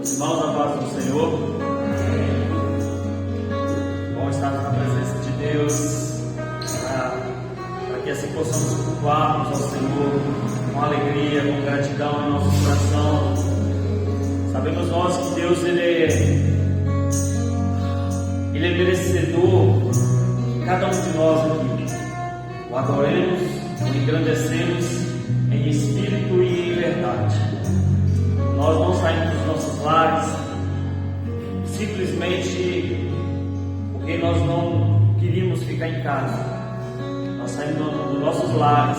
Irmãos, a paz do Senhor. Bom estar na presença de Deus, para que assim possamos cultuarmos ao Senhor com alegria, com gratidão em nosso coração. Sabemos nós que Deus Ele é merecedor que cada um de nós aqui o adoremos, o engrandecemos em espírito e em verdade. Nós não saímos dos nossos lares simplesmente porque nós não queríamos ficar em casa. Nós saímos dos nossos lares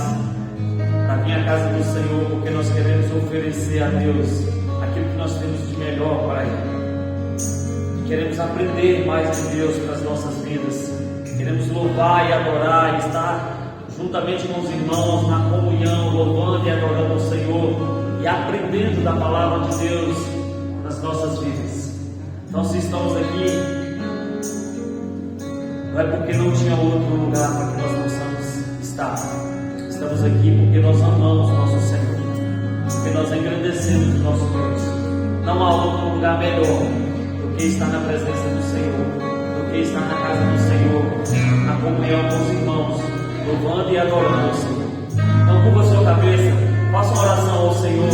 para vir à casa do Senhor porque nós queremos oferecer a Deus aquilo que nós temos de melhor para Ele. Queremos aprender mais de Deus para as nossas vidas. Queremos louvar e adorar e estar juntamente com os irmãos na comunhão, louvando e adorando o Senhor e aprendendo da palavra de Deus nas nossas vidas. Então, se estamos aqui, não é porque não tinha outro lugar para que nós possamos estar. Estamos aqui porque nós amamos o nosso Senhor, porque nós engrandecemos o nosso Deus. Não há outro lugar melhor do que estar na presença do Senhor, do que estar na casa do Senhor, na comunhão com os irmãos, louvando e adorando o Senhor. Então, curva a sua cabeça, faça uma oração ao Senhor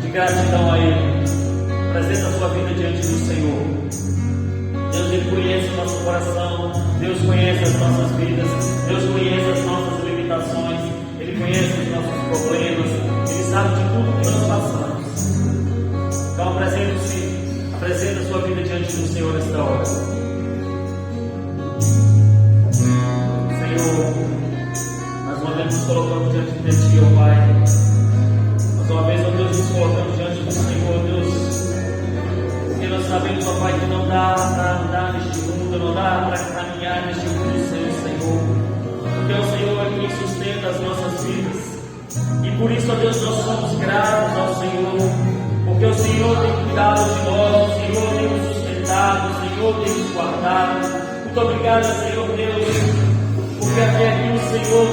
de gratidão a Ele. Apresenta a sua vida diante do Senhor. Deus, Ele conhece o nosso coração, Deus conhece as nossas vidas, Deus conhece as nossas limitações, Ele conhece os nossos problemas, Ele sabe de tudo que nós passamos. Então, apresenta a sua vida diante do Senhor nesta hora. Senhor, mais uma vez nos colocamos diante de Ti, ó Pai. Mais uma vez, ó Deus, nos colocamos diante do Senhor, Deus, porque nós sabemos, ó Pai, que não dá para andar neste mundo, não dá para caminhar neste mundo sem o Senhor, porque o Senhor é quem sustenta as nossas vidas. E por isso, ó Deus, nós somos gratos ao Senhor, porque o Senhor tem cuidado de nós, o Senhor tem nos sustentado, o Senhor tem nos guardado. Muito obrigado, Senhor Deus, porque até aqui o Senhor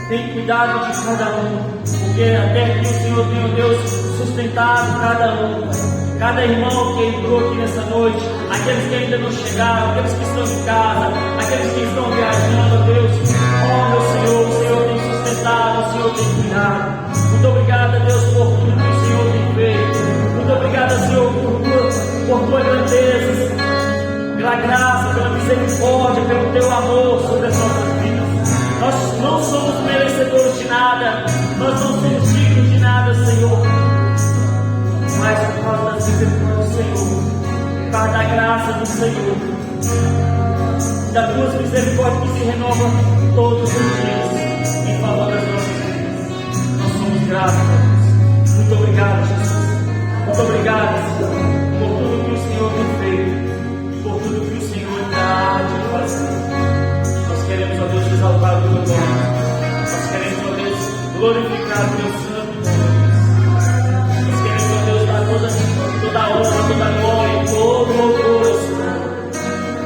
tem cuidado de cada um, porque até aqui o Senhor tem, ó Deus, sustentado cada um, cada irmão que entrou aqui nessa noite, aqueles que ainda não chegaram, aqueles que estão em casa, aqueles que estão viajando, ó Deus. Oh, meu Senhor, o Senhor tem sustentado, o Senhor tem cuidado. Muito obrigado, Deus, por tudo que o Senhor tem feito. Muito obrigado, Senhor, por tua grandeza, pela graça, pela misericórdia, pelo teu amor sobre as nossas vidas. Nós não somos merecedores de nada, nós não somos dignos de nada, Senhor, mas por causa das misericórdias do Senhor, por causa da graça do Senhor, das tuas misericórdias que se renovam todos os dias em favor das nossas vidas. Nós somos gratos, Deus. Muito obrigado, Jesus. Muito obrigado, Senhor, por tudo que o Senhor tem feito, por tudo que o Senhor está de fazer. Nós queremos, ó Deus, exaltar o teu nome. Nós queremos, ó Deus, glorificar o teu santo nome. Nós queremos, ó Deus, dar toda a honra, toda a glória e todo o louvor ao Senhor.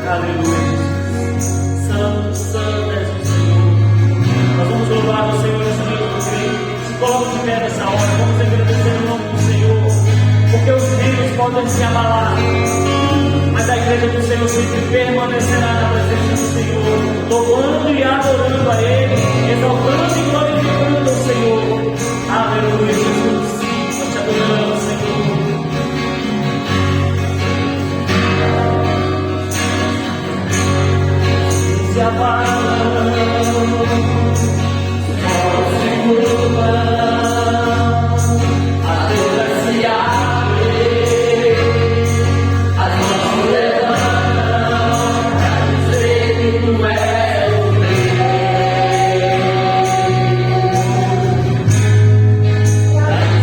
Aleluia, Jesus. Santo, santo és o Senhor. Nós vamos louvar o Senhor nessa noite, porque se coloca de pé nessa hora, vamos agradecer o nome do Senhor, porque os reinos podem se abalar, mas a igreja do Senhor sempre permanecerá na presença do Senhor, louvando e adorando a Ele, exaltando e glorificando o Senhor. Aleluia, Jesus. Nós te adoramos, Senhor. Se abalam, só segura. É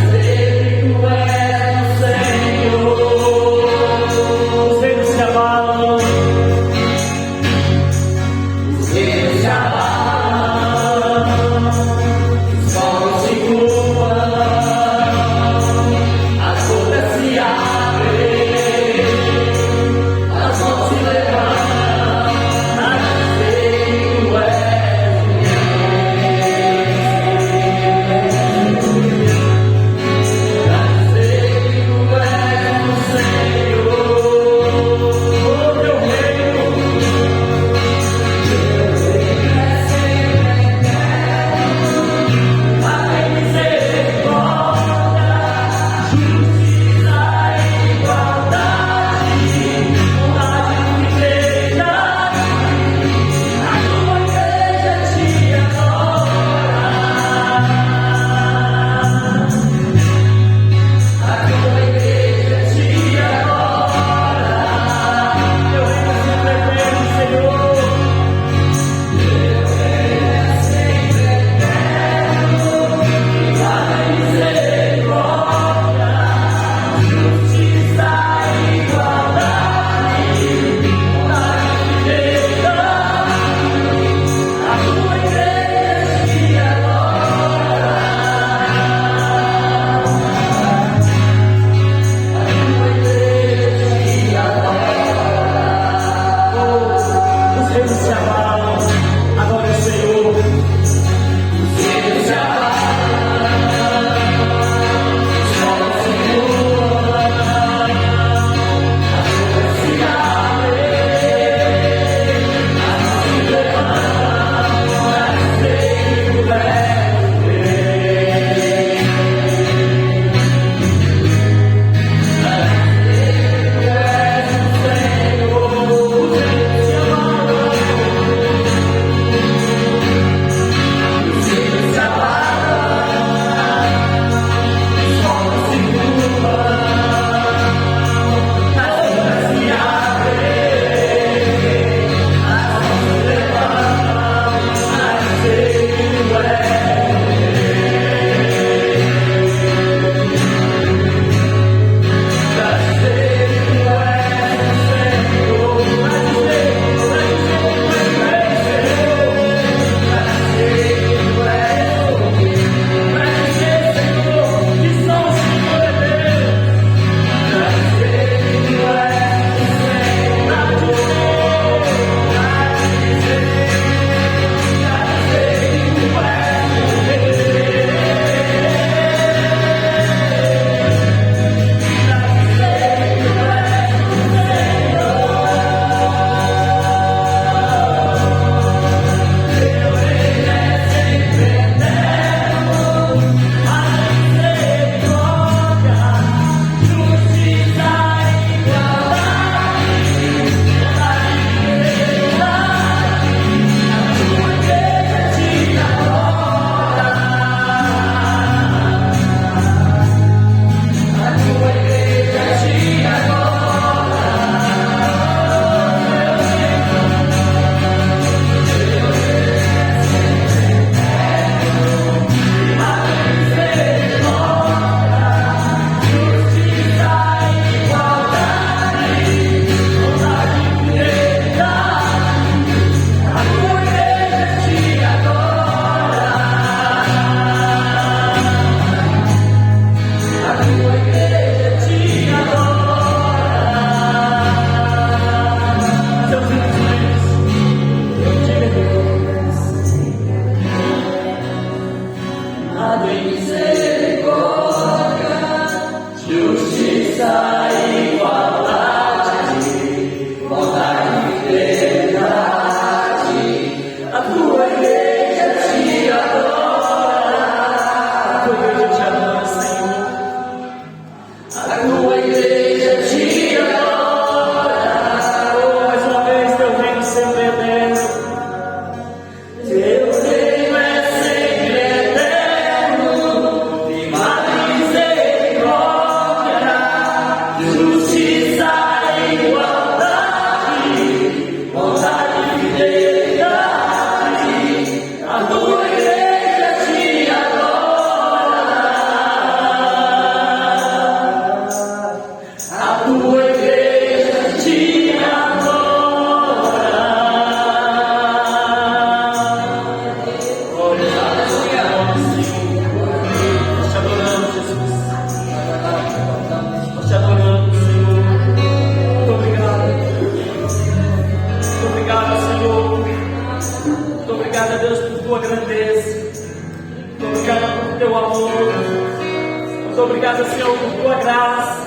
casa, Senhor, por tua graça.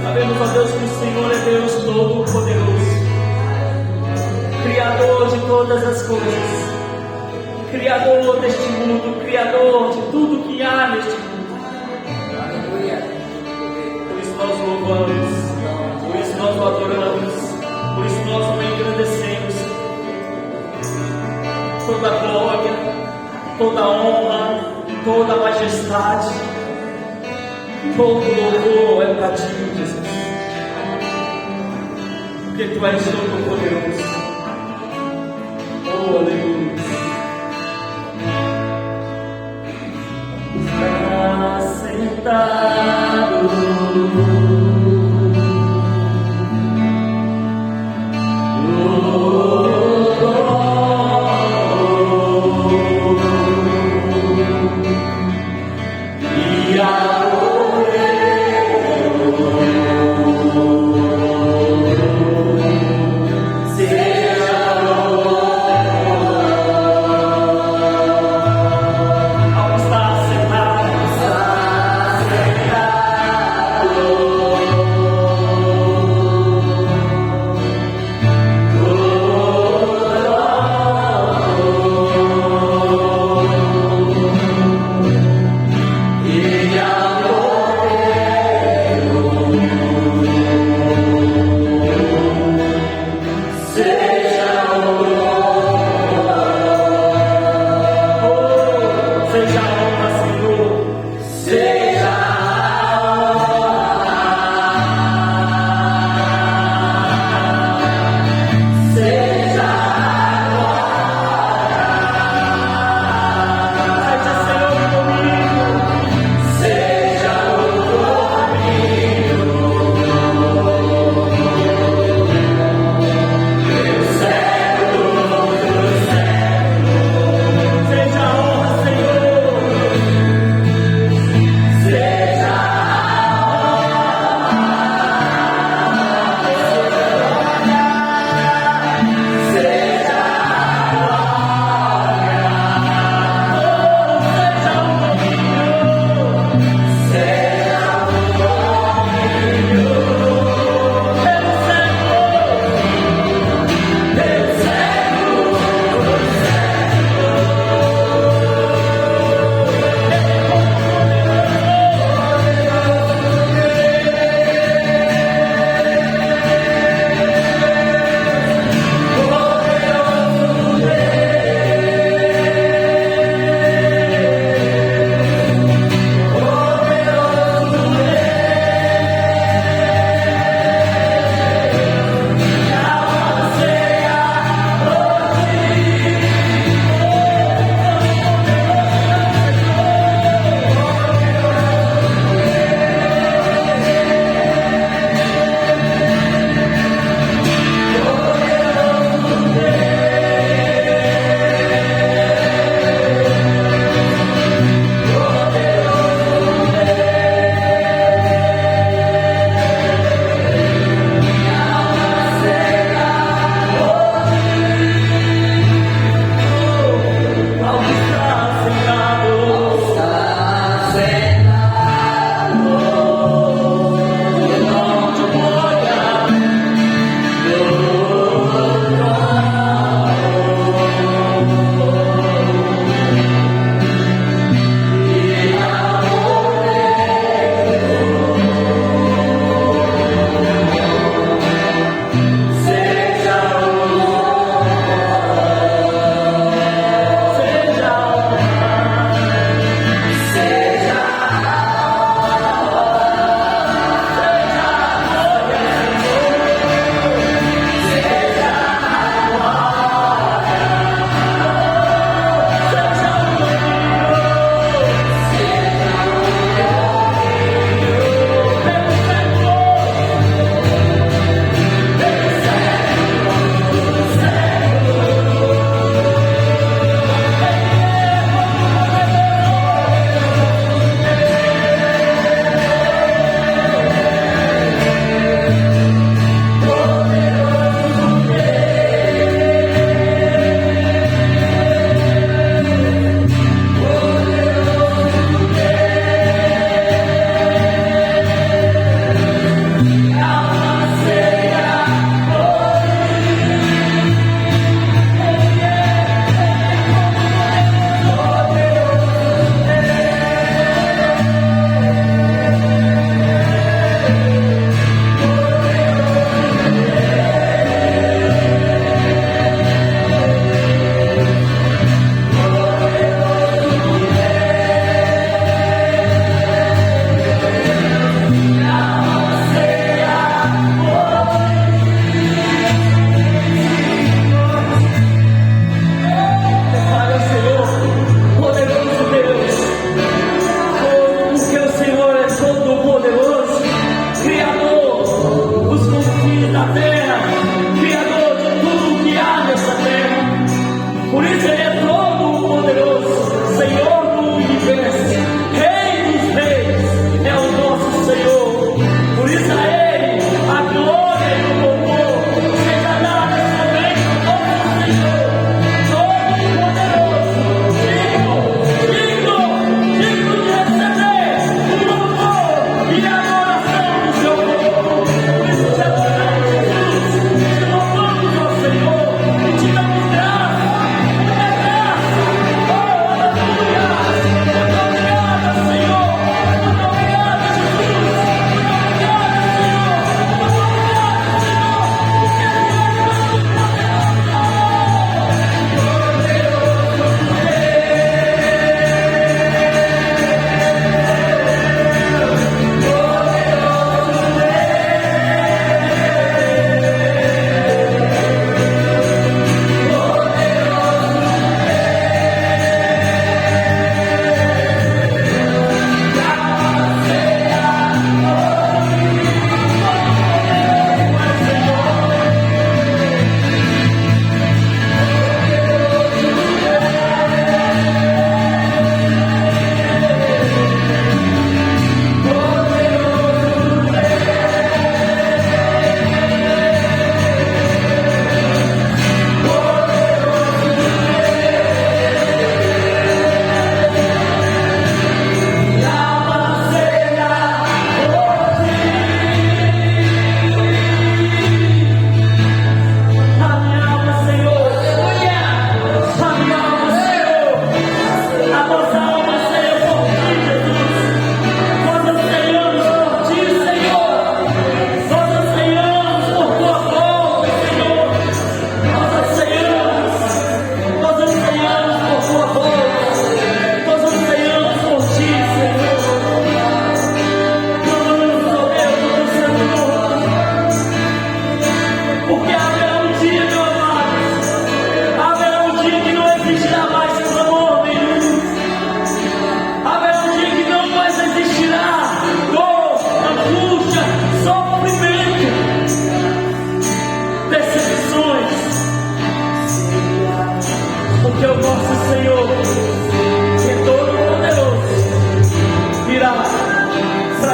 Sabemos, ó Deus, que o Senhor é Deus Todo-Poderoso, Criador de todas as coisas, Criador deste mundo, Criador de tudo que há neste mundo. Por isso nós louvamos, por isso nós o adoramos, por isso nós o engrandecemos. Toda glória, toda honra, toda majestade, todo louvor é para ti, Jesus, porque tu és todo poderoso. Oh, aleluia. Está sentado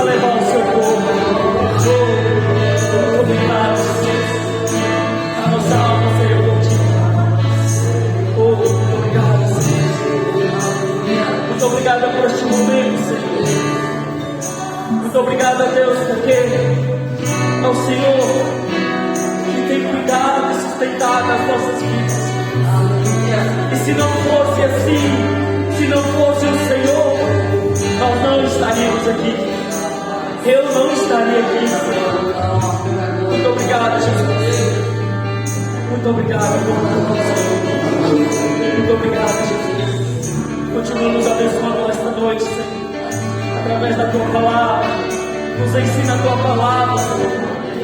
a levar o seu povo. Oh, obrigado, Jesus. A nossa alma seja fortificada. Oh, muito obrigado, Senhor. Muito obrigado por este momento, Senhor. Muito obrigado a Deus, porque é o Senhor que tem cuidado e sustentado as nossas vidas. E se não fosse assim, se não fosse o Senhor, nós não estaríamos aqui. Eu não estaria aqui, Senhor. Muito obrigado, Jesus. Muito obrigado, Senhor. Muito obrigado, Jesus. Continua nos abençoando nesta noite, Senhor, através da Tua palavra. Nos ensina a Tua palavra, Senhor.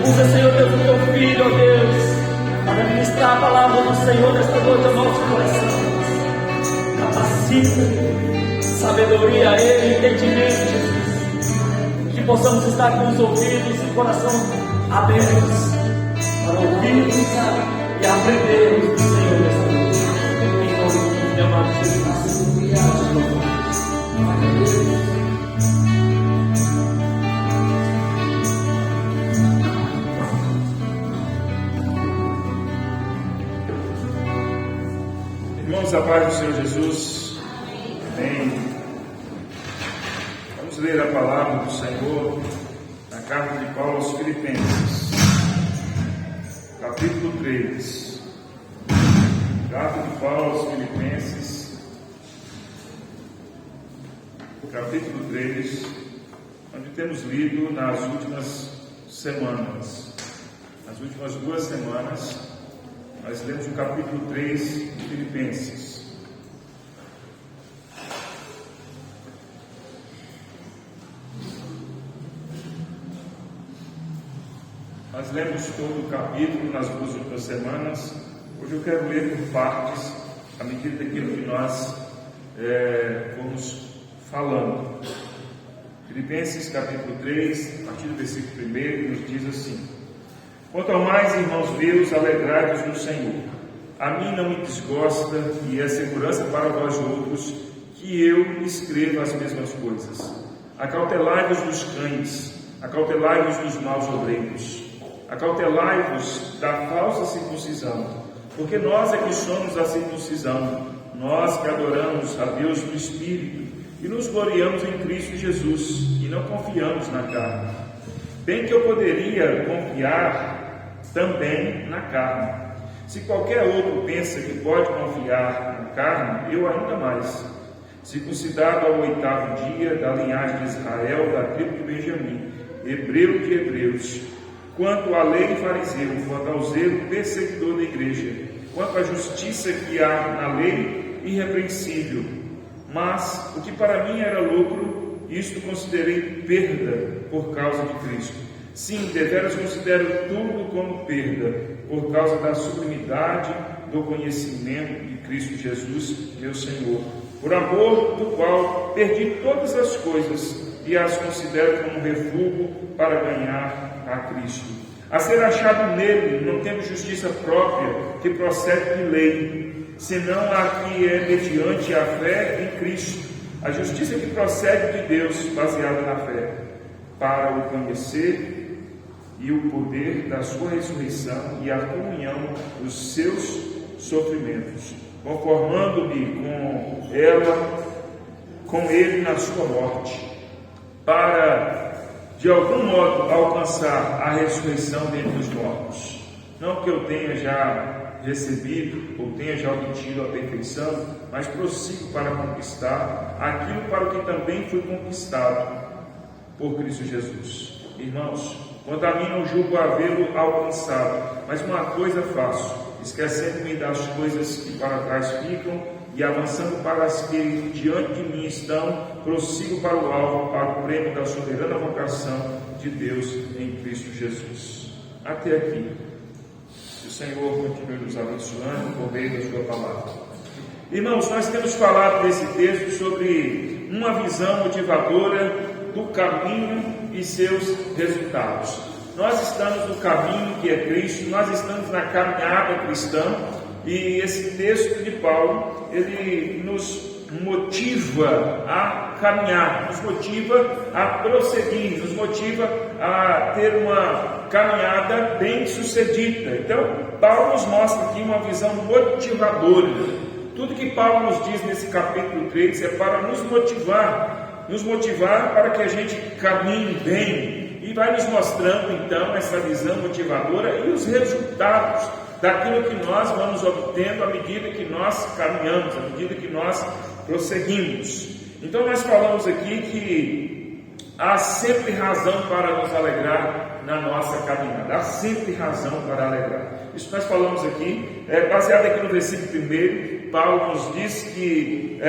Usa, Senhor Deus, o Teu Filho, ó Deus, para ministrar a palavra do Senhor nesta noite ao nosso coração. Capacita, sabedoria a Ele, entendimento, Jesus. Que possamos estar com os ouvidos e o coração abertos para ouvirmos e aprendermos do Senhor nesta noite. Em nome do amado Jesus. Irmãos, a paz do Senhor Jesus. Amém. Vamos ler a palavra do Senhor na carta de Paulo aos Filipenses, capítulo 3. Carta de Paulo aos Filipenses, capítulo 3, onde temos lido nas últimas semanas. Nas últimas 2 semanas, nós lemos o capítulo 3 de Filipenses. Nós lemos todo o capítulo nas 2 últimas semanas. Hoje eu quero ler por partes, à medida daquilo que nós vamos falando. Filipenses capítulo 3, a partir do versículo 1, nos diz assim: Quanto ao mais, irmãos meus, alegrai-vos no Senhor. A mim não me desgosta, e é segurança para vós outros, que eu escreva as mesmas coisas. Acautelai-vos dos cães, acautelai-vos dos maus obreiros, acautelai-vos da falsa circuncisão, porque nós é que somos a circuncisão, nós que adoramos a Deus no Espírito, e nos gloriamos em Cristo Jesus, e não confiamos na carne. Bem que eu poderia confiar também na carne. Se qualquer outro pensa que pode confiar na carne, eu ainda mais. Circuncidado ao 8º dia, da linhagem de Israel, da tribo de Benjamim, hebreu de hebreus, quanto à lei fariseu, quanto ao zelo perseguidor da igreja, quanto à justiça que há na lei, irrepreensível. Mas o que para mim era lucro, isto considerei perda por causa de Cristo. Sim, deveras considero tudo como perda, por causa da sublimidade do conhecimento de Cristo Jesus, meu Senhor, por amor do qual perdi todas as coisas e as considero como refúgio para ganhar a Cristo. A ser achado nele, não temos justiça própria que procede de lei, senão a que é mediante a fé em Cristo, a justiça que procede de Deus, baseada na fé, para o conhecer e o poder da sua ressurreição e a comunhão dos seus sofrimentos, conformando-me com ele na sua morte, para de algum modo alcançar a ressurreição dentre os mortos. Não que eu tenha já recebido ou tenha já obtido a perfeição, mas prossigo para conquistar aquilo para o que também fui conquistado por Cristo Jesus. Irmãos, quanto a mim, não julgo havê-lo alcançado, mas uma coisa faço, esquecendo-me das coisas que para trás ficam e avançando para as que diante de mim estão, prossigo para o alvo, para o prêmio da soberana vocação de Deus em Cristo Jesus. Até aqui. Que o Senhor continue nos abençoando por meio da sua palavra. Irmãos, nós temos falado nesse texto sobre uma visão motivadora do caminho e seus resultados. Nós estamos no caminho que é Cristo, nós estamos na caminhada cristã, e esse texto de Paulo, ele nos motiva a caminhar, nos motiva a prosseguir, nos motiva a ter uma caminhada bem sucedida. Então, Paulo nos mostra aqui uma visão motivadora. Tudo que Paulo nos diz nesse capítulo 3 é para nos motivar para que a gente caminhe bem, e vai nos mostrando então essa visão motivadora e os resultados daquilo que nós vamos obtendo à medida que nós caminhamos, à medida que nós prosseguimos. Então nós falamos aqui que há sempre razão para nos alegrar na nossa caminhada, há sempre razão para alegrar. Isso nós falamos aqui, baseado aqui no versículo 1, Paulo nos diz que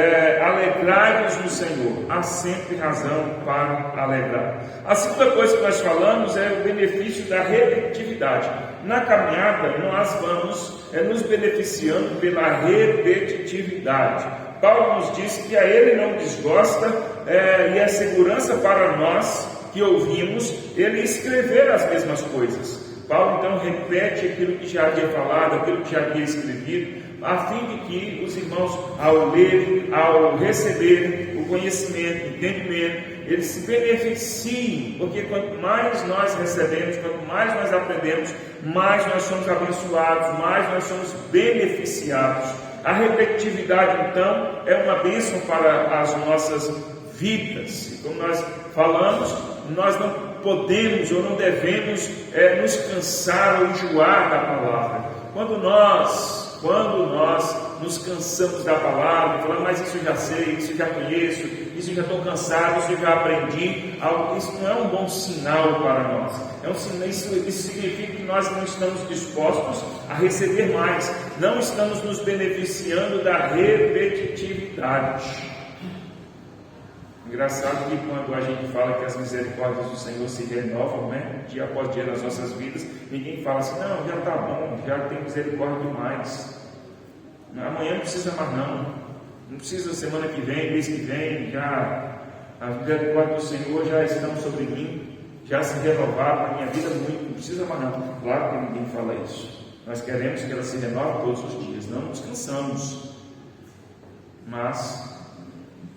alegrai-vos no Senhor, há sempre razão para alegrar. A segunda coisa que nós falamos é o benefício da repetitividade. Na caminhada nós vamos nos beneficiando pela repetitividade. Paulo nos diz que a ele não desgosta e é segurança para nós que ouvimos ele escrever as mesmas coisas. Paulo então repete aquilo que já havia falado, aquilo que já havia escrevido, a fim de que os irmãos, ao lerem, ao receberem o conhecimento, o entendimento, eles se beneficiem, porque quanto mais nós recebemos, quanto mais nós aprendemos, mais nós somos abençoados, mais nós somos beneficiados. A repetitividade então é uma bênção para as nossas vidas. E como nós falamos, nós não podemos ou não devemos nos cansar ou enjoar da palavra. Quando nós nos cansamos da palavra, falando, mas isso eu já sei, isso eu já conheço, isso eu já estou cansado, isso eu já aprendi, isso não é um bom sinal para nós. Isso significa que nós não estamos dispostos a receber mais, não estamos nos beneficiando da repetitividade. Engraçado que quando a gente fala que as misericórdias do Senhor se renovam, né, dia após dia nas nossas vidas, ninguém fala assim, não, já está bom, já tem misericórdia demais, amanhã não precisa mais não precisa semana que vem, mês que vem, já a misericórdia do Senhor já estão sobre mim, já se renovaram na minha vida muito, não precisa mais não. Claro que ninguém fala isso, nós queremos que ela se renove todos os dias, não nos cansamos, mas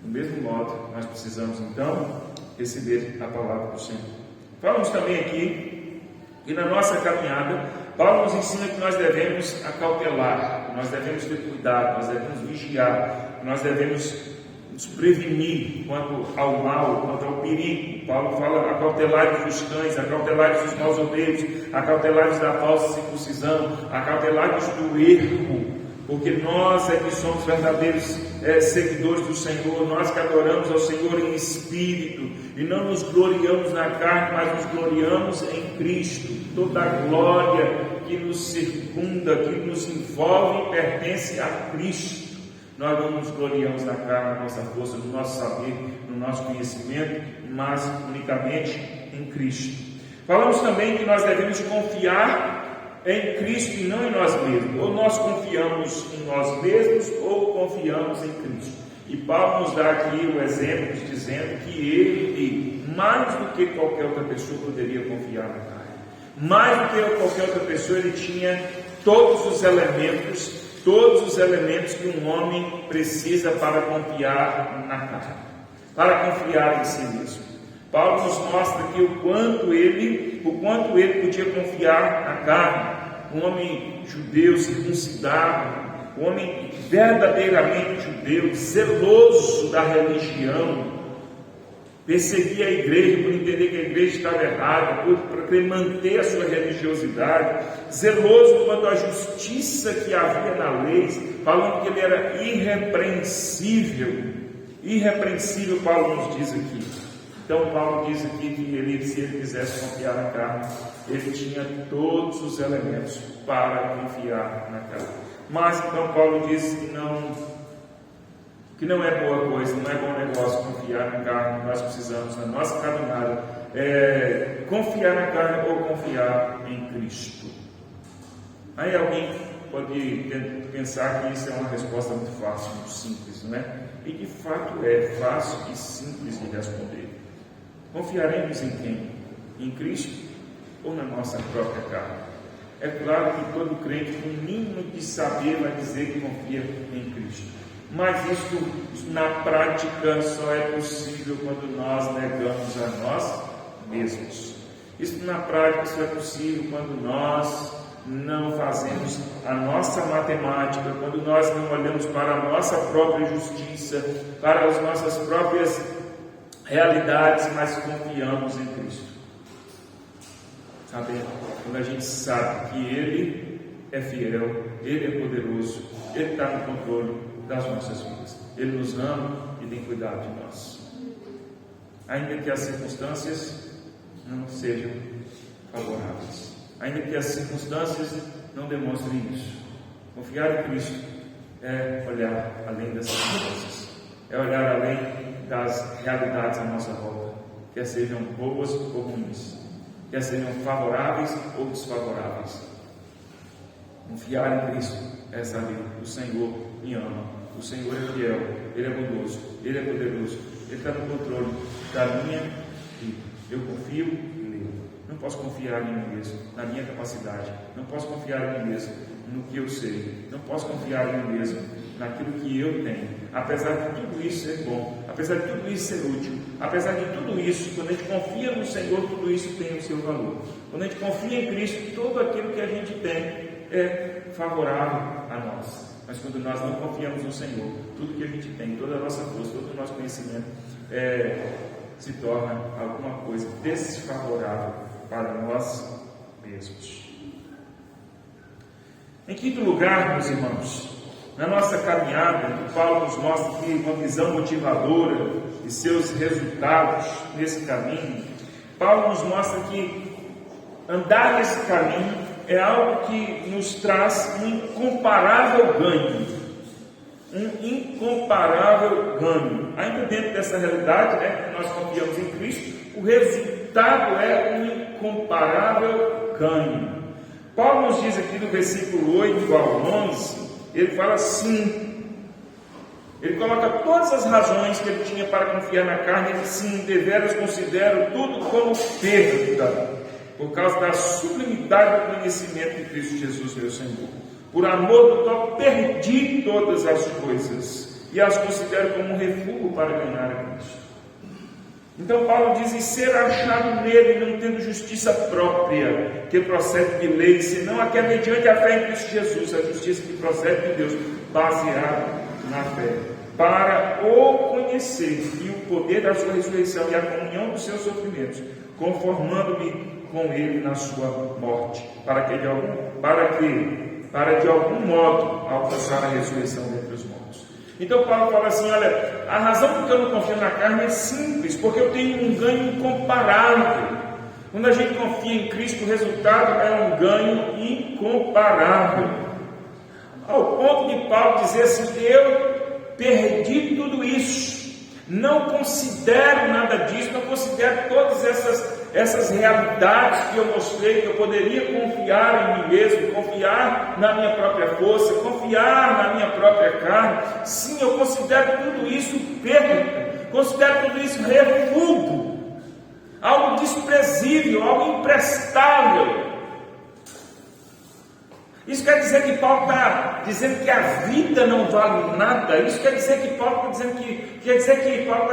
do mesmo modo, nós precisamos então receber a palavra do Senhor. Falamos também aqui que na nossa caminhada, Paulo nos ensina que nós devemos acautelar, nós devemos ter cuidado, nós devemos vigiar, nós devemos nos prevenir quanto ao mal, quanto ao perigo. Paulo fala, acautelai-vos dos cães, acautelai-vos dos maus obreiros, acautelai-vos da falsa circuncisão, acautelai-vos do erro, porque nós é que somos verdadeiros seguidores do Senhor, nós que adoramos ao Senhor em espírito, e não nos gloriamos na carne, mas nos gloriamos em Cristo. Toda a glória que nos circunda, que nos envolve, pertence a Cristo. Nós não nos gloriamos na carne, na nossa força, no nosso saber, no nosso conhecimento, mas unicamente em Cristo. Falamos também que nós devemos confiar em Cristo e não em nós mesmos. Ou nós confiamos em nós mesmos ou confiamos em Cristo. E Paulo nos dá aqui o exemplo dizendo que ele, mais do que qualquer outra pessoa, poderia confiar na carne. Mais do que qualquer outra pessoa, ele tinha todos os elementos que um homem precisa para confiar na carne, para confiar em si mesmo. Paulo nos mostra aqui o quanto ele podia confiar na carne. Um homem judeu circuncidado, um homem verdadeiramente judeu, zeloso da religião, perseguia a igreja por entender que a igreja estava errada, para querer manter a sua religiosidade, zeloso quanto à justiça que havia na lei, falando que ele era irrepreensível. Irrepreensível, Paulo nos diz aqui. Então Paulo diz aqui que se ele quisesse confiar na carne, ele tinha todos os elementos para confiar na carne. Mas então Paulo diz que não é boa coisa, não é bom negócio confiar na carne. Nós precisamos, na nossa caminhada, confiar na carne ou confiar em Cristo. Aí alguém pode pensar que isso é uma resposta muito fácil, muito simples, não é? E de fato é fácil e simples de responder. Confiaremos em quem? Em Cristo ou na nossa própria carne? É claro que todo crente, com o mínimo de saber, vai dizer que confia em Cristo. Mas isso na prática só é possível quando nós negamos a nós mesmos. Isso na prática só é possível quando nós não fazemos a nossa matemática, quando nós não olhamos para a nossa própria justiça, para as nossas próprias realidades, mas confiamos em Cristo. Sabe? Quando a gente sabe que Ele é fiel, Ele é poderoso, Ele está no controle das nossas vidas. Ele nos ama e tem cuidado de nós. Ainda que as circunstâncias não sejam favoráveis, ainda que as circunstâncias não demonstrem isso, confiar em Cristo é olhar além das circunstâncias, é olhar além das realidades à nossa volta, quer sejam boas ou ruins, quer sejam favoráveis ou desfavoráveis. Confiar em Cristo é saber: o Senhor me ama, o Senhor é fiel, Ele é bondoso, Ele é poderoso, Ele está no controle da minha vida. Eu confio nele. Não posso confiar em mim mesmo, na minha capacidade. Não posso confiar em mim mesmo no que eu sei. Não posso confiar em mim mesmo naquilo que eu tenho. Apesar de tudo isso ser bom, apesar de tudo isso ser útil, apesar de tudo isso, quando a gente confia no Senhor, tudo isso tem o seu valor. Quando a gente confia em Cristo, tudo aquilo que a gente tem é favorável a nós. Mas quando nós não confiamos no Senhor, tudo que a gente tem, toda a nossa força, todo o nosso conhecimento se torna alguma coisa desfavorável para nós mesmos. Em quinto lugar, meus irmãos, na nossa caminhada, Paulo nos mostra aqui uma visão motivadora de seus resultados nesse caminho. Paulo nos mostra que andar nesse caminho é algo que nos traz um incomparável ganho. Um incomparável ganho. Ainda dentro dessa realidade, que nós confiamos em Cristo, o resultado é um incomparável ganho. Paulo nos diz aqui no versículo 8 ao 11, ele fala assim, ele coloca todas as razões que ele tinha para confiar na carne, ele sim, deveras considero tudo como perda, por causa da sublimidade do conhecimento de Cristo Jesus, meu Senhor. Por amor do qual perdi todas as coisas e as considero como um refúgio para ganhar a Cristo. Então Paulo diz: e ser achado nele, não tendo justiça própria, que procede de lei, senão a que é mediante a fé em Cristo Jesus, a justiça que procede de Deus, baseada na fé, para o conhecer e o poder da sua ressurreição e a comunhão dos seus sofrimentos, conformando-me com ele na sua morte, para de algum modo alcançar a ressurreição dentre os mortos. Então Paulo fala assim: olha, a razão por que eu não confio na carne é simples, porque eu tenho um ganho incomparável. Quando a gente confia em Cristo, o resultado é um ganho incomparável, ao ponto de Paulo dizer assim: eu perdi tudo isso, não considero nada disso, não considero todas essas realidades que eu mostrei, que eu poderia confiar em mim mesmo, confiar na minha própria força, confiar na minha própria carne. Sim, eu considero tudo isso perda, considero tudo isso refúgio, algo desprezível, algo imprestável. Isso quer dizer que Paulo está dizendo que a vida não vale nada. Isso quer dizer que Paulo está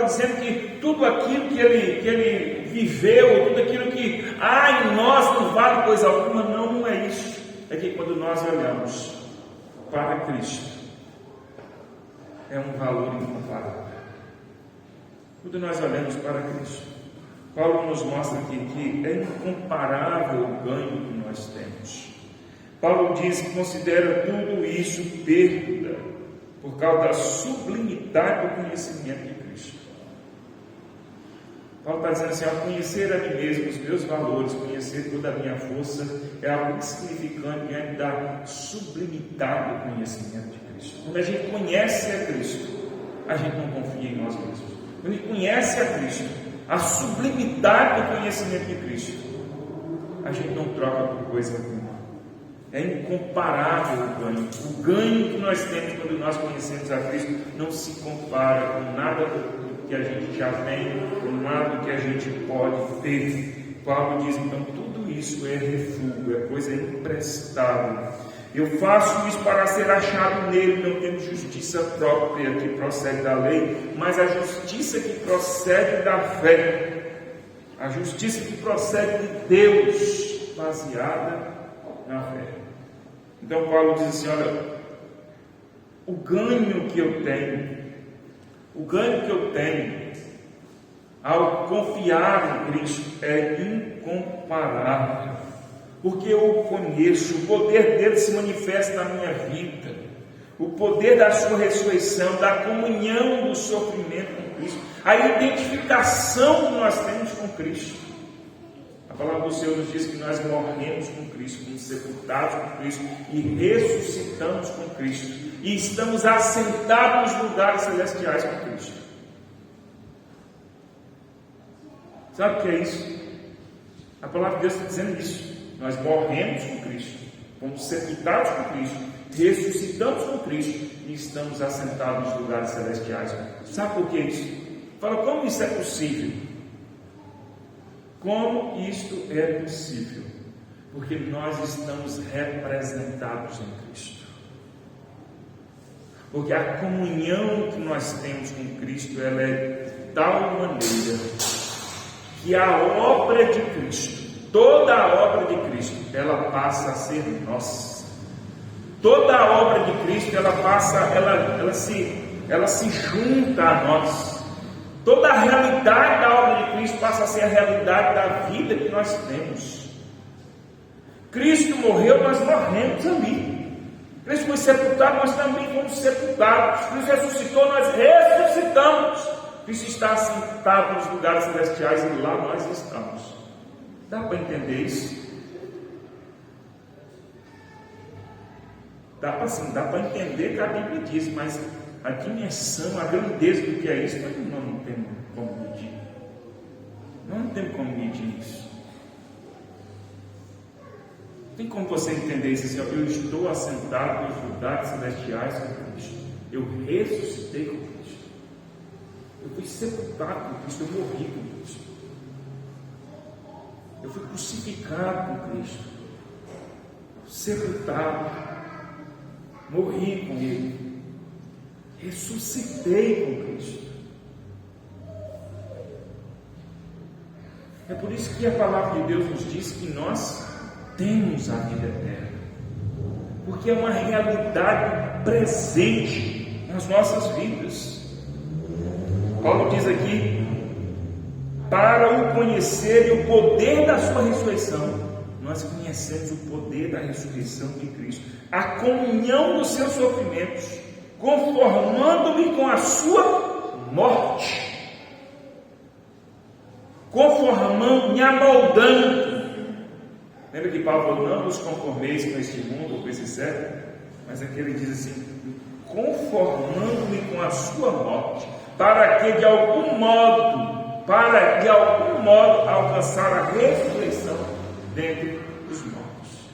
dizendo que tudo aquilo que ele viveu, tudo aquilo que há em nós não vale coisa alguma. Não é isso. É que quando nós olhamos para Cristo, é um valor incomparável. Quando nós olhamos para Cristo, Paulo nos mostra aqui que é incomparável o ganho que nós temos. Paulo diz que considera tudo isso perda, por causa da sublimidade do conhecimento de Cristo. Paulo está dizendo assim: ao conhecer a mim mesmo, os meus valores, conhecer toda a minha força, é algo insignificante diante da sublimidade do conhecimento de Cristo. Quando a gente conhece a Cristo, a gente não confia em nós mesmos. Quando a gente conhece a Cristo, a sublimidade do conhecimento de Cristo, a gente não troca por coisa alguma. É incomparável o ganho. O ganho que nós temos quando nós conhecemos a Cristo não se compara com nada do que a gente já tem, com nada do que a gente pode ter. Paulo diz então: tudo isso é refúgio, é coisa imprestável. Eu faço isso para ser achado nele. Não temos justiça própria que procede da lei, mas a justiça que procede da fé, a justiça que procede de Deus, baseada na fé. Então Paulo diz assim: olha, o ganho que eu tenho ao confiar em Cristo é incomparável, porque eu o conheço, o poder dele se manifesta na minha vida, o poder da sua ressurreição, da comunhão do sofrimento com Cristo, a identificação que nós temos com Cristo. A palavra do Senhor nos diz que nós morremos com Cristo, fomos sepultados com Cristo e ressuscitamos com Cristo, e estamos assentados nos lugares celestiais com Cristo. Sabe o que é isso? A palavra de Deus está dizendo isso. Nós morremos com Cristo, fomos sepultados com Cristo, ressuscitamos com Cristo e estamos assentados nos lugares celestiais. Sabe por que isso? Fala, como isso é possível? Como isto é possível? Porque nós estamos representados em Cristo. Porque a comunhão que nós temos com Cristo, ela é de tal maneira que a obra de Cristo, toda a obra de Cristo, ela passa a ser nossa. Toda a obra de Cristo, ela se junta a nós. Toda a realidade da obra de Cristo passa a ser a realidade da vida que nós temos. Cristo morreu, nós morremos ali. Cristo foi sepultado, nós também fomos sepultados. Cristo ressuscitou, nós ressuscitamos. Cristo está assentado nos lugares celestiais e lá nós estamos. Dá para entender isso? Dá para entender que a Bíblia diz, mas a dimensão, a grandeza do que é isso, nós não temos como medir. Não temos como medir isso. Tem como você entender isso assim? Eu estou assentado nos lugares celestiais com Cristo. Eu ressuscitei com Cristo. Eu fui sepultado com Cristo. Eu morri com Cristo. Eu fui crucificado com Cristo. Sepultado. Morri com Ele. Ressuscitei com Cristo. É por isso que a palavra de Deus nos diz que nós temos a vida eterna, porque é uma realidade presente nas nossas vidas. Paulo diz aqui: para o conhecer e o poder da sua ressurreição. Nós conhecemos o poder da ressurreição de Cristo, a comunhão dos seus sofrimentos, conformando-me com a sua morte, me amoldando. Lembra que Paulo falou: não vos conformeis com este mundo ou com esse século, mas aqui ele diz assim: conformando-me com a sua morte, para que de algum modo alcançar a ressurreição dentre os mortos.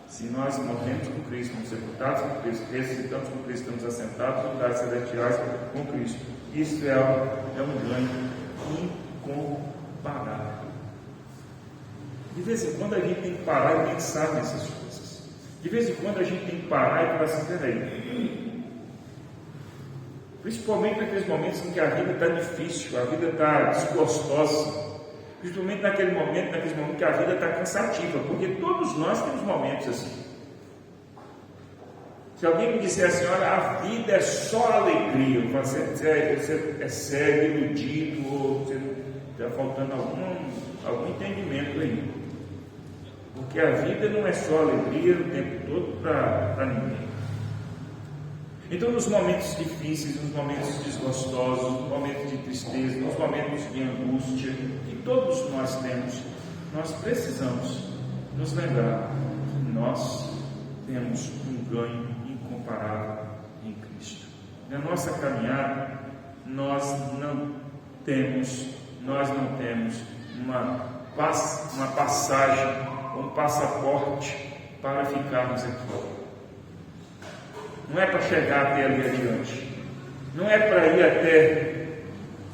Se nós morremos com Cristo, somos sepultados com Cristo, ressuscitamos com Cristo, estamos assentados nos lugares celestiais com Cristo. Isso é um ganho incomparável. De vez em quando a gente tem que parar e pensar nessas coisas. De vez em quando a gente tem que parar e falar assim: peraí. Principalmente naqueles momentos em que a vida está difícil, a vida está desgostosa. Principalmente naqueles momentos que a vida está cansativa, porque todos nós temos momentos assim. Se alguém me disser assim: olha, a vida é só alegria, eu falo assim: você é cego, iludido, ou está faltando algum entendimento aí. Porque a vida não é só alegria o tempo todo para ninguém. Então, nos momentos difíceis, nos momentos desgostosos, nos momentos de tristeza, nos momentos de angústia que todos nós temos, nós precisamos nos lembrar que nós temos um ganho incomparável em Cristo. Na nossa caminhada, nós não temos uma passagem, um passaporte para ficarmos aqui. Não é para chegar até ali adiante, não é para ir até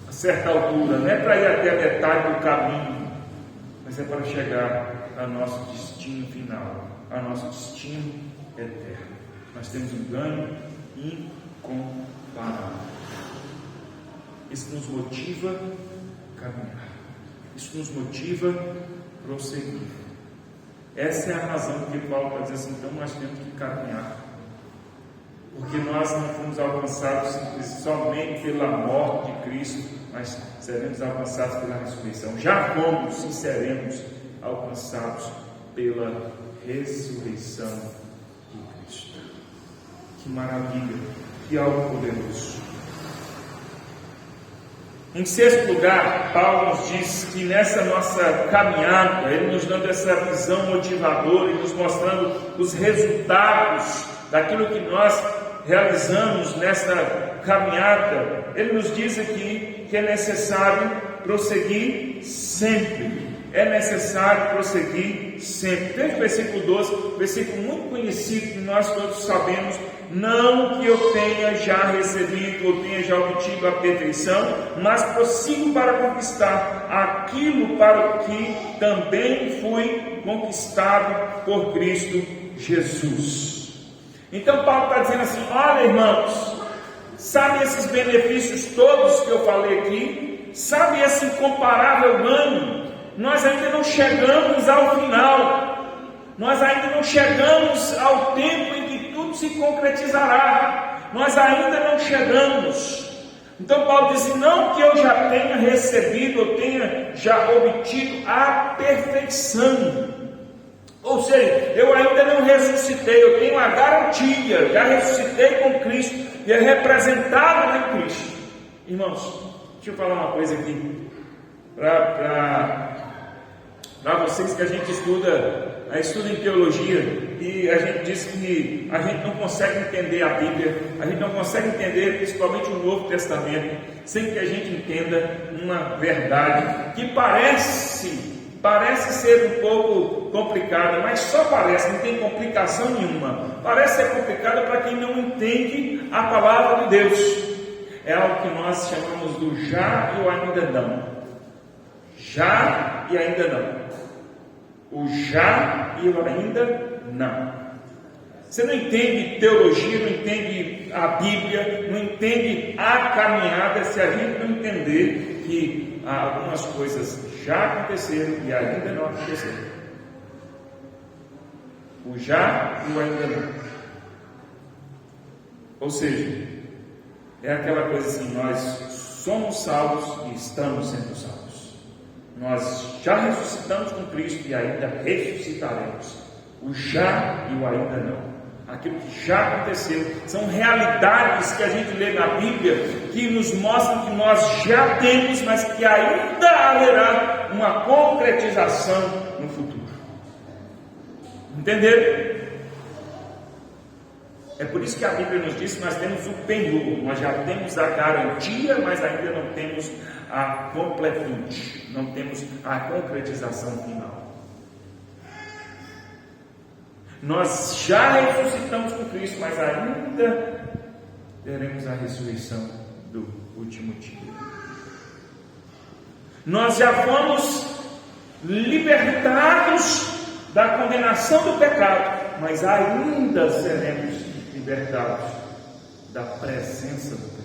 a certa altura, não é para ir até a metade do caminho, mas é para chegar ao nosso destino final, ao nosso destino eterno. Nós temos um ganho incomparável. Isso nos motiva a caminhar. Isso nos motiva a prosseguir. Essa é a razão que Paulo vai dizer assim: então nós temos que caminhar. Porque nós não fomos alcançados somente pela morte de Cristo, mas seremos alcançados pela ressurreição. Já fomos e seremos alcançados pela ressurreição de Cristo. Que maravilha, que algo poderoso. Em sexto lugar, Paulo nos diz que nessa nossa caminhada, ele nos dando essa visão motivadora e nos mostrando os resultados daquilo que nós realizamos nessa caminhada, ele nos diz aqui que é necessário prosseguir sempre. É necessário prosseguir sempre. Veja o versículo 12, versículo muito conhecido que nós todos sabemos: não que eu tenha já recebido ou tenha já obtido a perfeição, mas prossigo para conquistar aquilo para o que também fui conquistado por Cristo Jesus. Então Paulo está dizendo assim: olha, irmãos, sabe esses benefícios todos que eu falei aqui? Sabe esse incomparável ganho? Nós ainda não chegamos ao final. Nós ainda não chegamos ao tempo em que tudo se concretizará. Nós ainda não chegamos. Então Paulo diz: não que eu já tenha recebido, eu tenha já obtido a perfeição. Ou seja, eu ainda não ressuscitei, eu tenho a garantia, já ressuscitei com Cristo e é representado em Cristo. Irmãos, deixa eu falar uma coisa aqui para vocês que a gente estuda em teologia e a gente diz que a gente não consegue entender a Bíblia, a gente não consegue entender principalmente o Novo Testamento sem que a gente entenda uma verdade que parece ser um pouco complicada, mas só parece, não tem complicação nenhuma. Parece ser complicada para quem não entende a palavra de Deus. É algo que nós chamamos do já e o ainda não. Já e ainda não. O já e o ainda não. Você não entende teologia, não entende a Bíblia, não entende a caminhada se a gente não entender que algumas coisas já aconteceram e ainda não aconteceram. O já e o ainda não. Ou seja, é aquela coisa assim: nós somos salvos e estamos sendo salvos. Nós já ressuscitamos com Cristo e ainda ressuscitaremos. O já e o ainda não. Aquilo que já aconteceu são realidades que a gente lê na Bíblia que nos mostram que nós já temos, mas que ainda haverá uma concretização no futuro. Entenderam? É por isso que a Bíblia nos diz que nós temos o penhor, nós já temos a garantia, mas ainda não temos a completude, não temos a concretização final. Nós já ressuscitamos com Cristo, mas ainda teremos a ressurreição do último dia. Nós já fomos libertados da condenação do pecado, mas ainda seremos libertados da presença do pecado.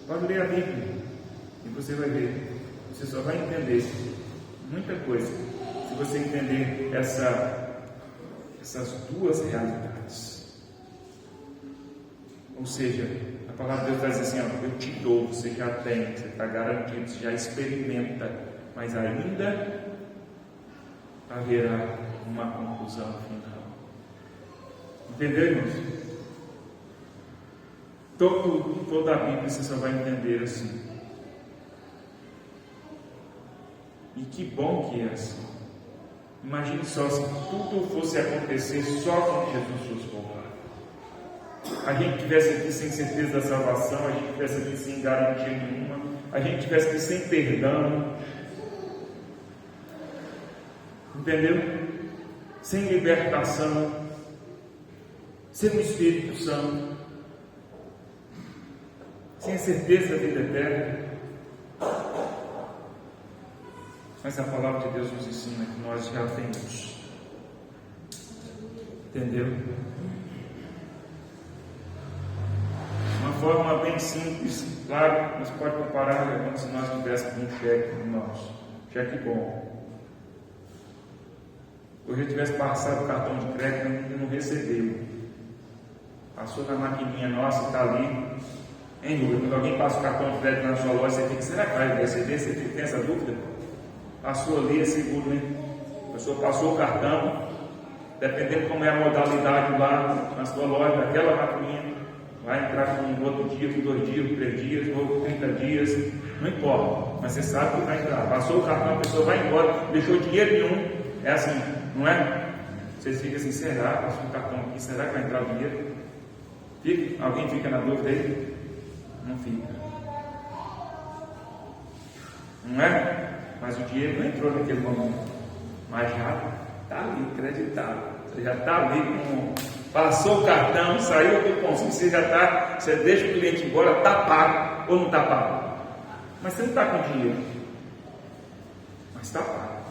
Pode ler a Bíblia e você vai ver, você só vai entender muita coisa se você entender essas duas realidades. Ou seja, a palavra de Deus vai dizer assim: ó, eu te dou, você já tem, você está garantido, você já experimenta, mas ainda haverá uma conclusão final. Entendeu, irmãos? Toda a Bíblia você só vai entender assim. E que bom que é assim. Imagine só se tudo fosse acontecer só quando Jesus fosse voltar. A gente estivesse aqui sem certeza da salvação, a gente estivesse aqui sem garantia nenhuma, a gente estivesse aqui sem perdão. Entendeu? Sem libertação, sem o Espírito Santo, sem a certeza da vida eterna. Mas a palavra de Deus nos ensina que nós já temos. Entendeu? Uma forma bem simples, claro, mas pode comparar, é como se nós tivéssemos um cheque em mãos. Cheque bom. Hoje eu tivesse passado o cartão de crédito e ainda não recebeu. Passou na maquininha nossa, está ali. Em dúvida, quando alguém passa o cartão de crédito na sua loja, você fica, será que vai receber? Você tem essa dúvida? Passou ali, é seguro, né? A pessoa passou o cartão, dependendo como é a modalidade lá na sua loja, aquela maquininha, vai entrar com um outro dia, com 2 dias, com 3 dias, ou 30 dias, não importa, mas você sabe que vai entrar. Passou o cartão, a pessoa vai embora, deixou dinheiro nenhum, é assim, não é? Vocês ficam assim, será? Passou o cartão aqui, será que vai entrar o dinheiro? Fica? Alguém fica na dúvida aí? Não fica. Não é? Mas o dinheiro não entrou naquele momento. Mas já está ali, creditado. Você já está ali com. Passou o cartão, saiu do consumo, você deixa o cliente embora, está pago ou não está pago? Mas você não está com dinheiro. Mas está pago.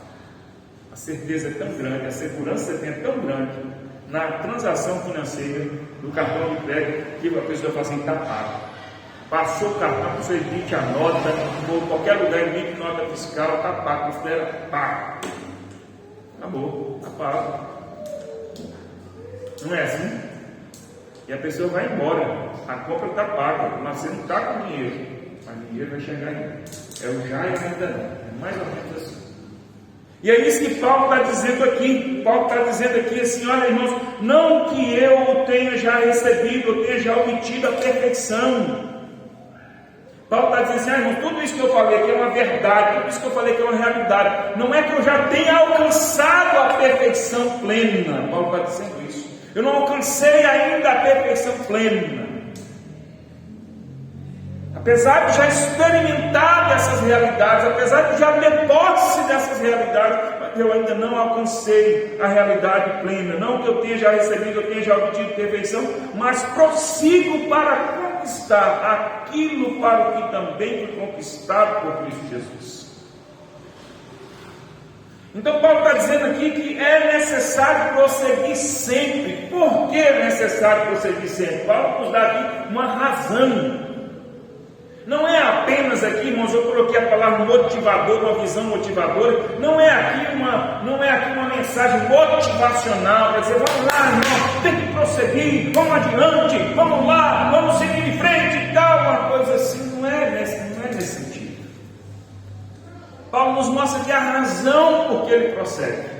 A certeza é tão grande, a segurança que você tem é tão grande na transação financeira do cartão de crédito que a pessoa fala assim, está pago. Passou o cartão, você emite a nota, ou qualquer lugar emite nota fiscal, está pago, espera, pago. Acabou, está pago. Não é assim? E a pessoa vai embora, a compra está paga, mas você não está com dinheiro, mas o dinheiro vai chegar ainda. É o já e ainda não, é mais ou menos assim. E é isso que Paulo está dizendo aqui. Paulo está dizendo aqui assim, olha irmãos, não que eu tenha já recebido, eu tenha já obtido a perfeição. Paulo está dizendo assim, irmãos, tudo isso que eu falei aqui é uma verdade, tudo isso que eu falei aqui é uma realidade. Não é que eu já tenha alcançado a perfeição plena. Paulo está dizendo isso. Eu não alcancei ainda a perfeição plena. Apesar de já experimentar dessas realidades, apesar de já ter posse dessas realidades, mas eu ainda não alcancei a realidade plena. Não que eu tenha já recebido, eu tenha já obtido perfeição, mas prossigo para conquistar aquilo para o que também foi conquistado por Cristo Jesus. Então Paulo está dizendo aqui que é necessário prosseguir sempre. Por que é necessário prosseguir sempre? Paulo nos dá aqui uma razão. Não é apenas aqui, irmãos, eu coloquei a palavra motivador, uma visão motivadora. Não é aqui uma mensagem motivacional para dizer, vamos lá, irmão, tem que prosseguir, vamos adiante, vamos lá, vamos seguir em frente e tal, uma coisa assim. Não é nesse sentido. Paulo nos mostra que a razão por que ele prossegue.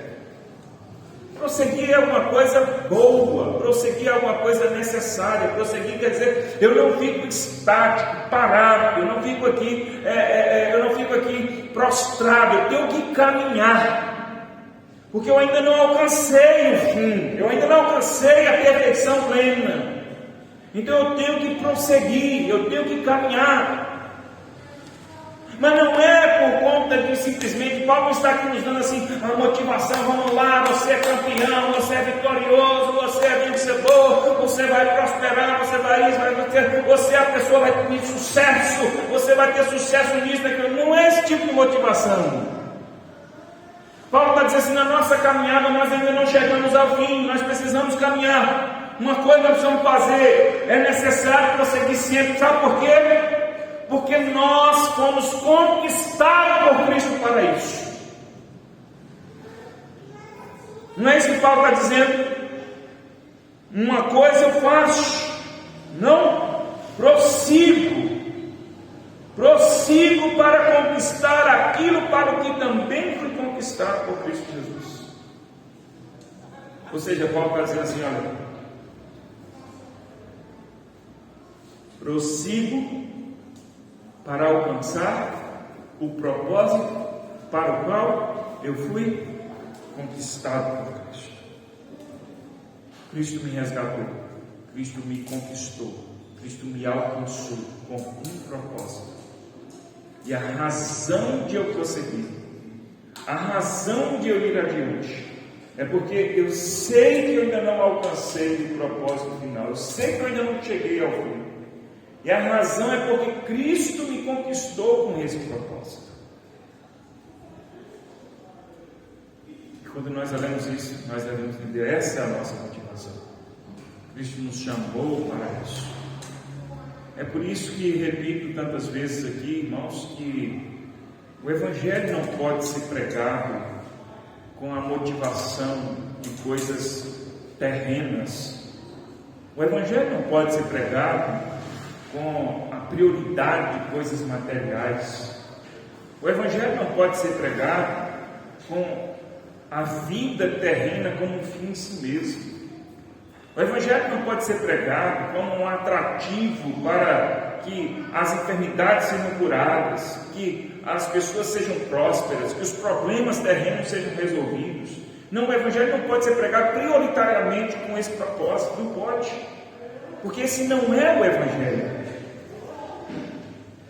Prosseguir é uma coisa boa, prosseguir é uma coisa necessária. Prosseguir quer dizer, eu não fico estático, parado, eu não fico aqui prostrado, eu tenho que caminhar, porque eu ainda não alcancei o fim, eu ainda não alcancei a perfeição plena. Então eu tenho que prosseguir, eu tenho que caminhar. Mas não é por conta de simplesmente, Paulo está aqui nos dando assim, a motivação, vamos lá, você é campeão, você é vitorioso, você é vencedor, você vai prosperar, você vai isso, você é a pessoa vai ter sucesso, você vai ter sucesso nisso, naquilo. Não é esse tipo de motivação. Paulo está dizendo assim, na nossa caminhada nós ainda não chegamos ao fim, nós precisamos caminhar. Uma coisa nós precisamos fazer, é necessário prosseguir sempre, sabe por quê? Porque nós fomos conquistados por Cristo para isso. Não é isso que Paulo está dizendo? Uma coisa eu faço, não, prossigo para conquistar aquilo para o que também fui conquistado por Cristo Jesus. Ou seja, Paulo está dizendo assim, olha, prossigo para alcançar o propósito para o qual eu fui conquistado por Cristo. Cristo me resgatou, Cristo me conquistou, Cristo me alcançou com um propósito. E a razão de eu prosseguir, a razão de eu ir adiante, é porque eu sei que eu ainda não alcancei o propósito final, eu sei que eu ainda não cheguei ao fim. E a razão é porque Cristo me conquistou com esse propósito. Quando nós lemos isso, nós devemos entender, essa é a nossa motivação. Cristo nos chamou para isso. É por isso que repito tantas vezes aqui, irmãos, que o Evangelho não pode ser pregado com a motivação de coisas terrenas. O Evangelho não pode ser pregado com a prioridade de coisas materiais. O Evangelho não pode ser pregado com a vida terrena como um fim em si mesmo. O Evangelho não pode ser pregado como um atrativo para que as enfermidades sejam curadas, que as pessoas sejam prósperas, que os problemas terrenos sejam resolvidos. Não, o Evangelho não pode ser pregado prioritariamente com esse propósito, não pode, porque esse não é o Evangelho.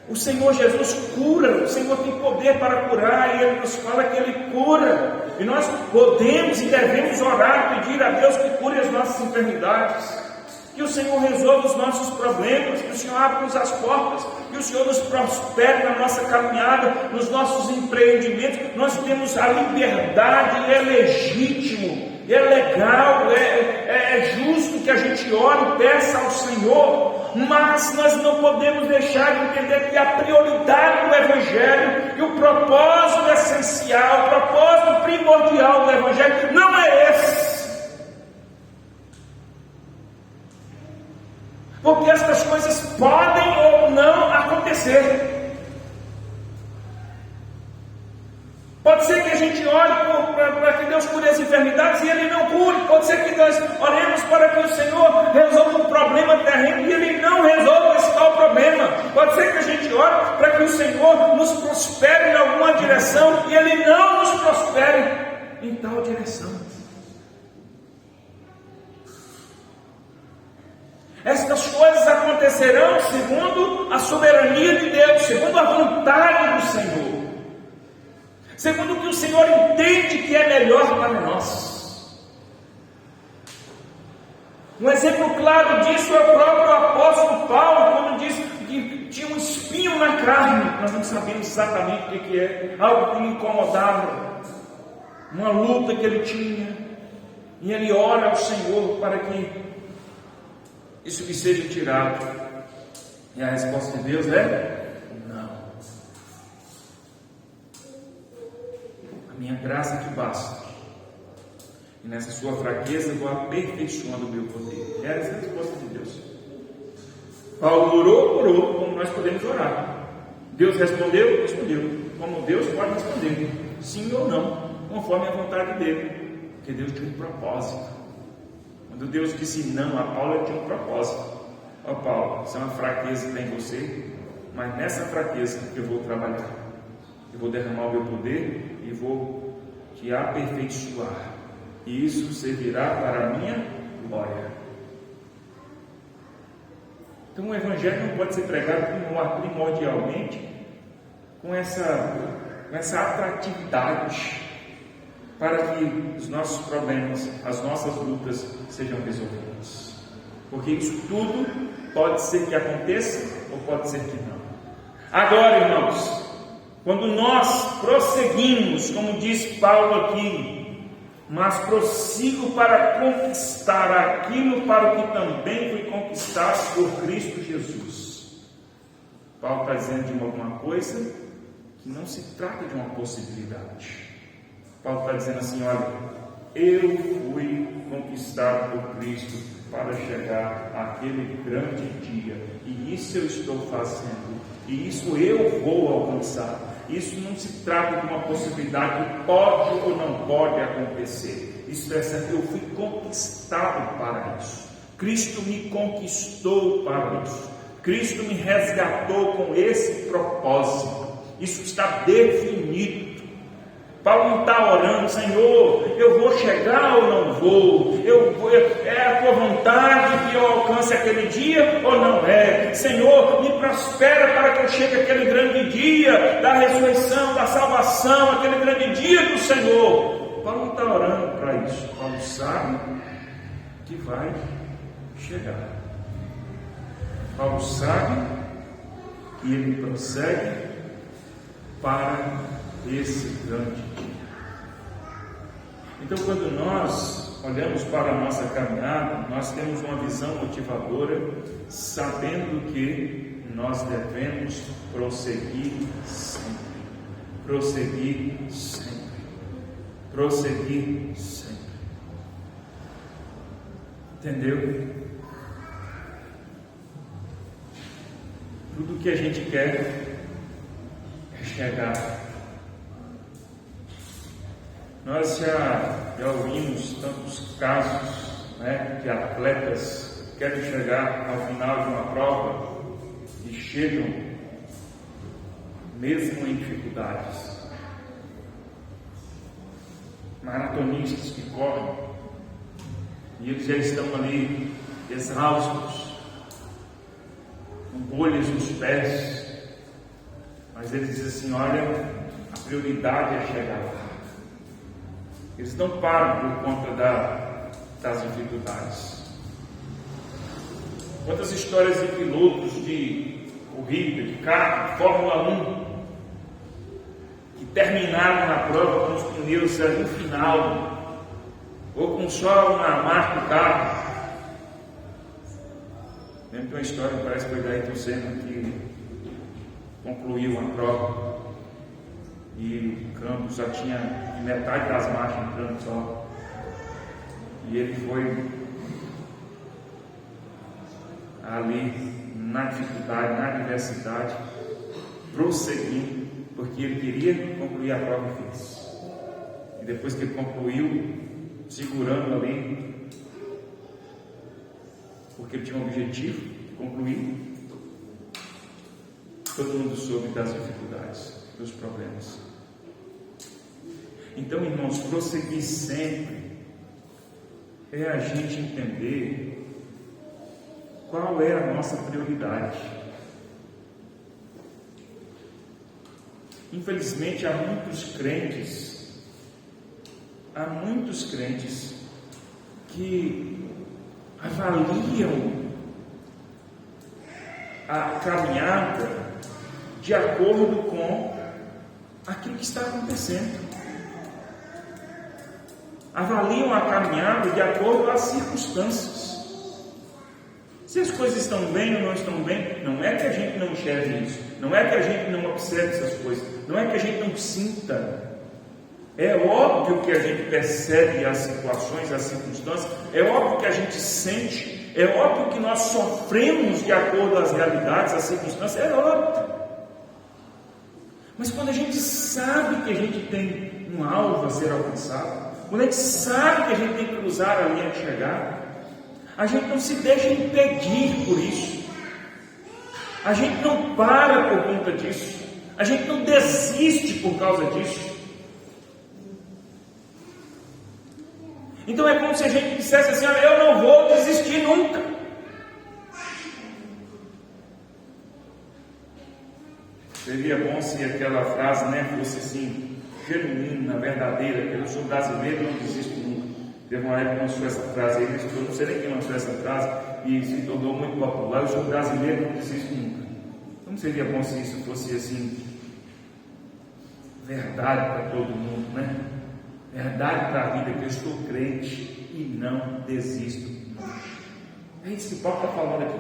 O Senhor Jesus cura, o Senhor tem poder para curar, e Ele nos fala que Ele cura, e nós podemos e devemos orar, pedir a Deus que cure as nossas enfermidades, que o Senhor resolva os nossos problemas, que o Senhor abra-nos as portas, que o Senhor nos prospere na nossa caminhada, nos nossos empreendimentos. Nós temos a liberdade, e é legítimo, é legal, é justo que a gente ore e peça ao Senhor, mas nós não podemos deixar de entender que a prioridade do Evangelho, que o propósito essencial, o propósito primordial do Evangelho não é esse. Porque estas coisas podem ou não acontecer. Pode ser que a gente ore para que Deus cure as enfermidades e Ele não cure. Pode ser que nós oremos para que o Senhor resolva um problema terreno e Ele não resolva esse tal problema. Pode ser que a gente ore para que o Senhor nos prospere em alguma direção e Ele não nos prospere em tal direção. Estas coisas acontecerão segundo a soberania de Deus, segundo a vontade do Senhor, segundo o que o Senhor entende que é melhor para nós. Um exemplo claro disso é o próprio apóstolo Paulo, quando diz que tinha um espinho na carne. Nós não sabemos exatamente o que é, algo que lhe incomodava, uma luta que ele tinha, e ele ora ao Senhor para que isso lhe seja tirado. E a resposta de Deus é: não. A minha graça te basta, e nessa sua fraqueza vou aperfeiçoando o meu poder. E essa é a resposta de Deus. Paulo orou, como nós podemos orar. Deus respondeu, como Deus pode responder, sim ou não, conforme a vontade dele, porque Deus tinha um propósito. Quando Deus disse não a Paulo, ele tinha um propósito. Ó Paulo, isso é uma fraqueza que tem em você, mas nessa fraqueza eu vou trabalhar, eu vou derramar o meu poder e vou te aperfeiçoar, e isso servirá para a minha glória. Então o Evangelho não pode ser pregado primordialmente com essa atratividade para que os nossos problemas, as nossas lutas sejam resolvidas, porque isso tudo pode ser que aconteça ou pode ser que não. Agora, irmãos, quando nós prosseguimos, como diz Paulo aqui, mas prossigo para conquistar aquilo para o que também fui conquistado por Cristo Jesus. Paulo está dizendo de alguma coisa que não se trata de uma possibilidade. Paulo está dizendo assim: olha, eu fui conquistado por Cristo para chegar àquele grande dia, e isso eu estou fazendo, e isso eu vou alcançar. Isso não se trata de uma possibilidade que pode ou não pode acontecer. Isso é certo, eu fui conquistado para isso. Cristo me conquistou para isso. Cristo me resgatou com esse propósito. Isso está definido. Paulo não está orando: Senhor, eu vou chegar ou não vou? É a tua vontade que eu alcance aquele dia ou não é? Senhor, me prospera para que eu chegue aquele grande dia da ressurreição, da salvação, aquele grande dia do Senhor. Paulo não está orando para isso. Paulo sabe que vai chegar. Paulo sabe que ele prossegue para esse grande dia. Então, quando nós olhamos para a nossa caminhada, nós temos uma visão motivadora, sabendo que nós devemos prosseguir sempre. Prosseguir sempre. Prosseguir sempre. Entendeu? Tudo que a gente quer é chegar. Nós já ouvimos tantos casos, de atletas que querem chegar ao final de uma prova e chegam mesmo em dificuldades. Maratonistas que correm e eles já estão ali exaustos, com bolhas nos pés, mas eles dizem assim: olha, a prioridade é chegar lá. Eles não param por conta das dificuldades. Quantas histórias de pilotos de corrida, de carro, de Fórmula 1, que terminaram na prova com os pneus no final, ou com só uma marca do carro. Lembro de uma história que parece que foi da Ayrton Senna, que concluiu a prova e o campo já tinha metade das marchas entrando só, e ele foi ali na dificuldade, na adversidade, prosseguindo, porque ele queria concluir a prova e fez. E depois que ele concluiu, segurando ali, porque ele tinha um objetivo de concluir, todo mundo soube das dificuldades, dos problemas. Então, irmãos, prosseguir sempre é a gente entender qual é a nossa prioridade. Infelizmente, há muitos crentes que avaliam a caminhada de acordo com aquilo que está acontecendo. Avaliam a caminhada de acordo com as circunstâncias. Se as coisas estão bem ou não estão bem, não é que a gente não enxergue isso, não é que a gente não observe essas coisas, não é que a gente não sinta. É óbvio que a gente percebe as situações, as circunstâncias, é óbvio que a gente sente, é óbvio que nós sofremos de acordo com as realidades, as circunstâncias, é óbvio. Mas quando a gente sabe que a gente tem um alvo a ser alcançado, quando a gente sabe que a gente tem que cruzar a linha de chegada, a gente não se deixa impedir por isso, a gente não para por conta disso, a gente não desiste por causa disso. Então é como se a gente dissesse assim: olha, eu não vou desistir nunca. Seria bom se aquela frase fosse assim, genuína, verdadeira, que eu sou brasileiro, não desisto nunca. Teve uma época que lançou essa frase, eu não sei nem quem lançou essa frase, e se tornou muito popular: eu sou brasileiro, não desisto nunca. Não seria bom se isso fosse assim, verdade para todo mundo, né? Verdade para a vida, que eu estou crente e não desisto nunca. É isso que Paulo está falando aqui.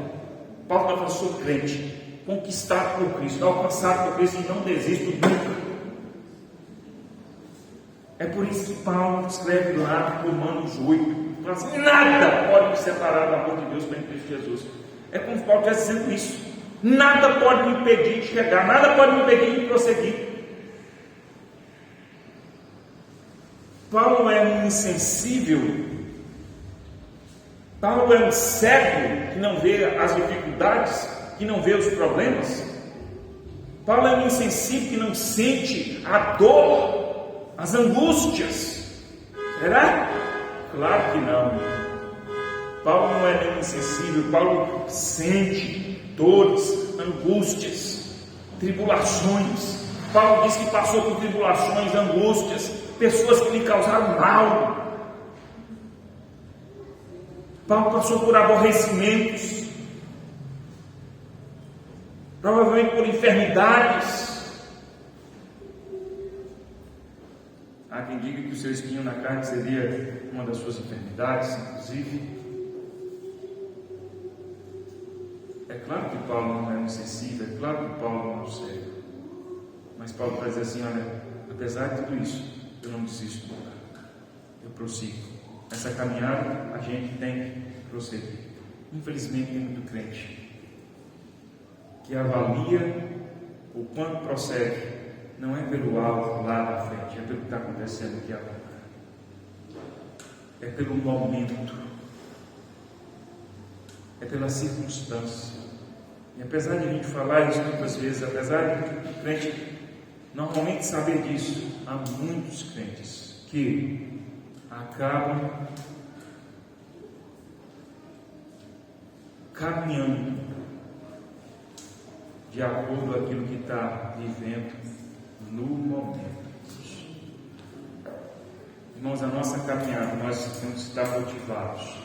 Paulo está falando: sou crente, conquistado por Cristo, alcançado por Cristo e não desisto nunca. É por isso que Paulo escreve lá em Romanos 8, fala assim: nada pode me separar do amor de Deus em Cristo Jesus. É como Paulo está dizendo isso: nada pode me impedir de chegar, nada pode me impedir de prosseguir. Paulo é um insensível, Paulo é um cego que não vê as dificuldades, que não vê os problemas. Paulo é um insensível que não sente a dor, as angústias. Será? Claro que não. Paulo não é nem insensível, Paulo sente dores, angústias, tribulações. Paulo diz que passou por tribulações, angústias, pessoas que lhe causaram mal. Paulo passou por aborrecimentos, provavelmente por enfermidades. A Há quem diga que o seu espinho na carne seria uma das suas enfermidades, inclusive. É claro que Paulo não é insensível, é claro que Paulo não é cego. Mas Paulo vai dizer assim: olha, apesar de tudo isso, eu não desisto nunca. Eu prossigo. Nessa caminhada, a gente tem que prosseguir. Infelizmente, tem muito crente que avalia o quanto prossegue, não é pelo alto lá da frente, é pelo que está acontecendo aqui agora. É pelo momento, é pela circunstância. E apesar de a gente falar isso muitas vezes, apesar de o crente normalmente saber disso, há muitos crentes que acabam caminhando de acordo com aquilo que está vivendo no momento. Irmãos, a nossa caminhada, nós temos que estar motivados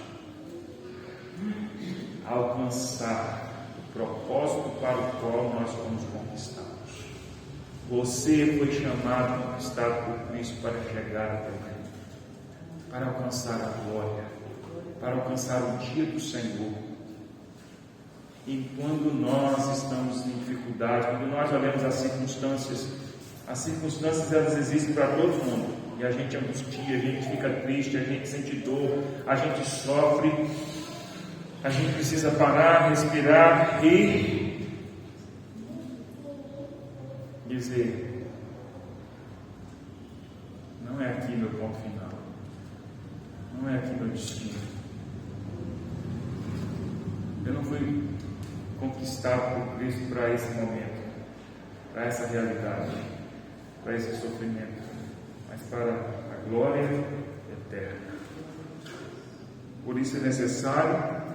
a alcançar o propósito para o qual nós fomos conquistados. Você foi chamado e conquistado por Cristo para chegar até o reino, para alcançar a glória, para alcançar o dia do Senhor. E quando nós estamos em dificuldade, quando nós olhamos as circunstâncias elas existem para todo mundo. E a gente angustia, a gente fica triste, a gente sente dor, a gente sofre. A gente precisa parar, respirar, rir, dizer: não é aqui meu ponto final, não é aqui meu destino. Eu não fui conquistado por Cristo para esse momento, para essa realidade, para esse sofrimento, mas para a glória eterna. Por isso é necessário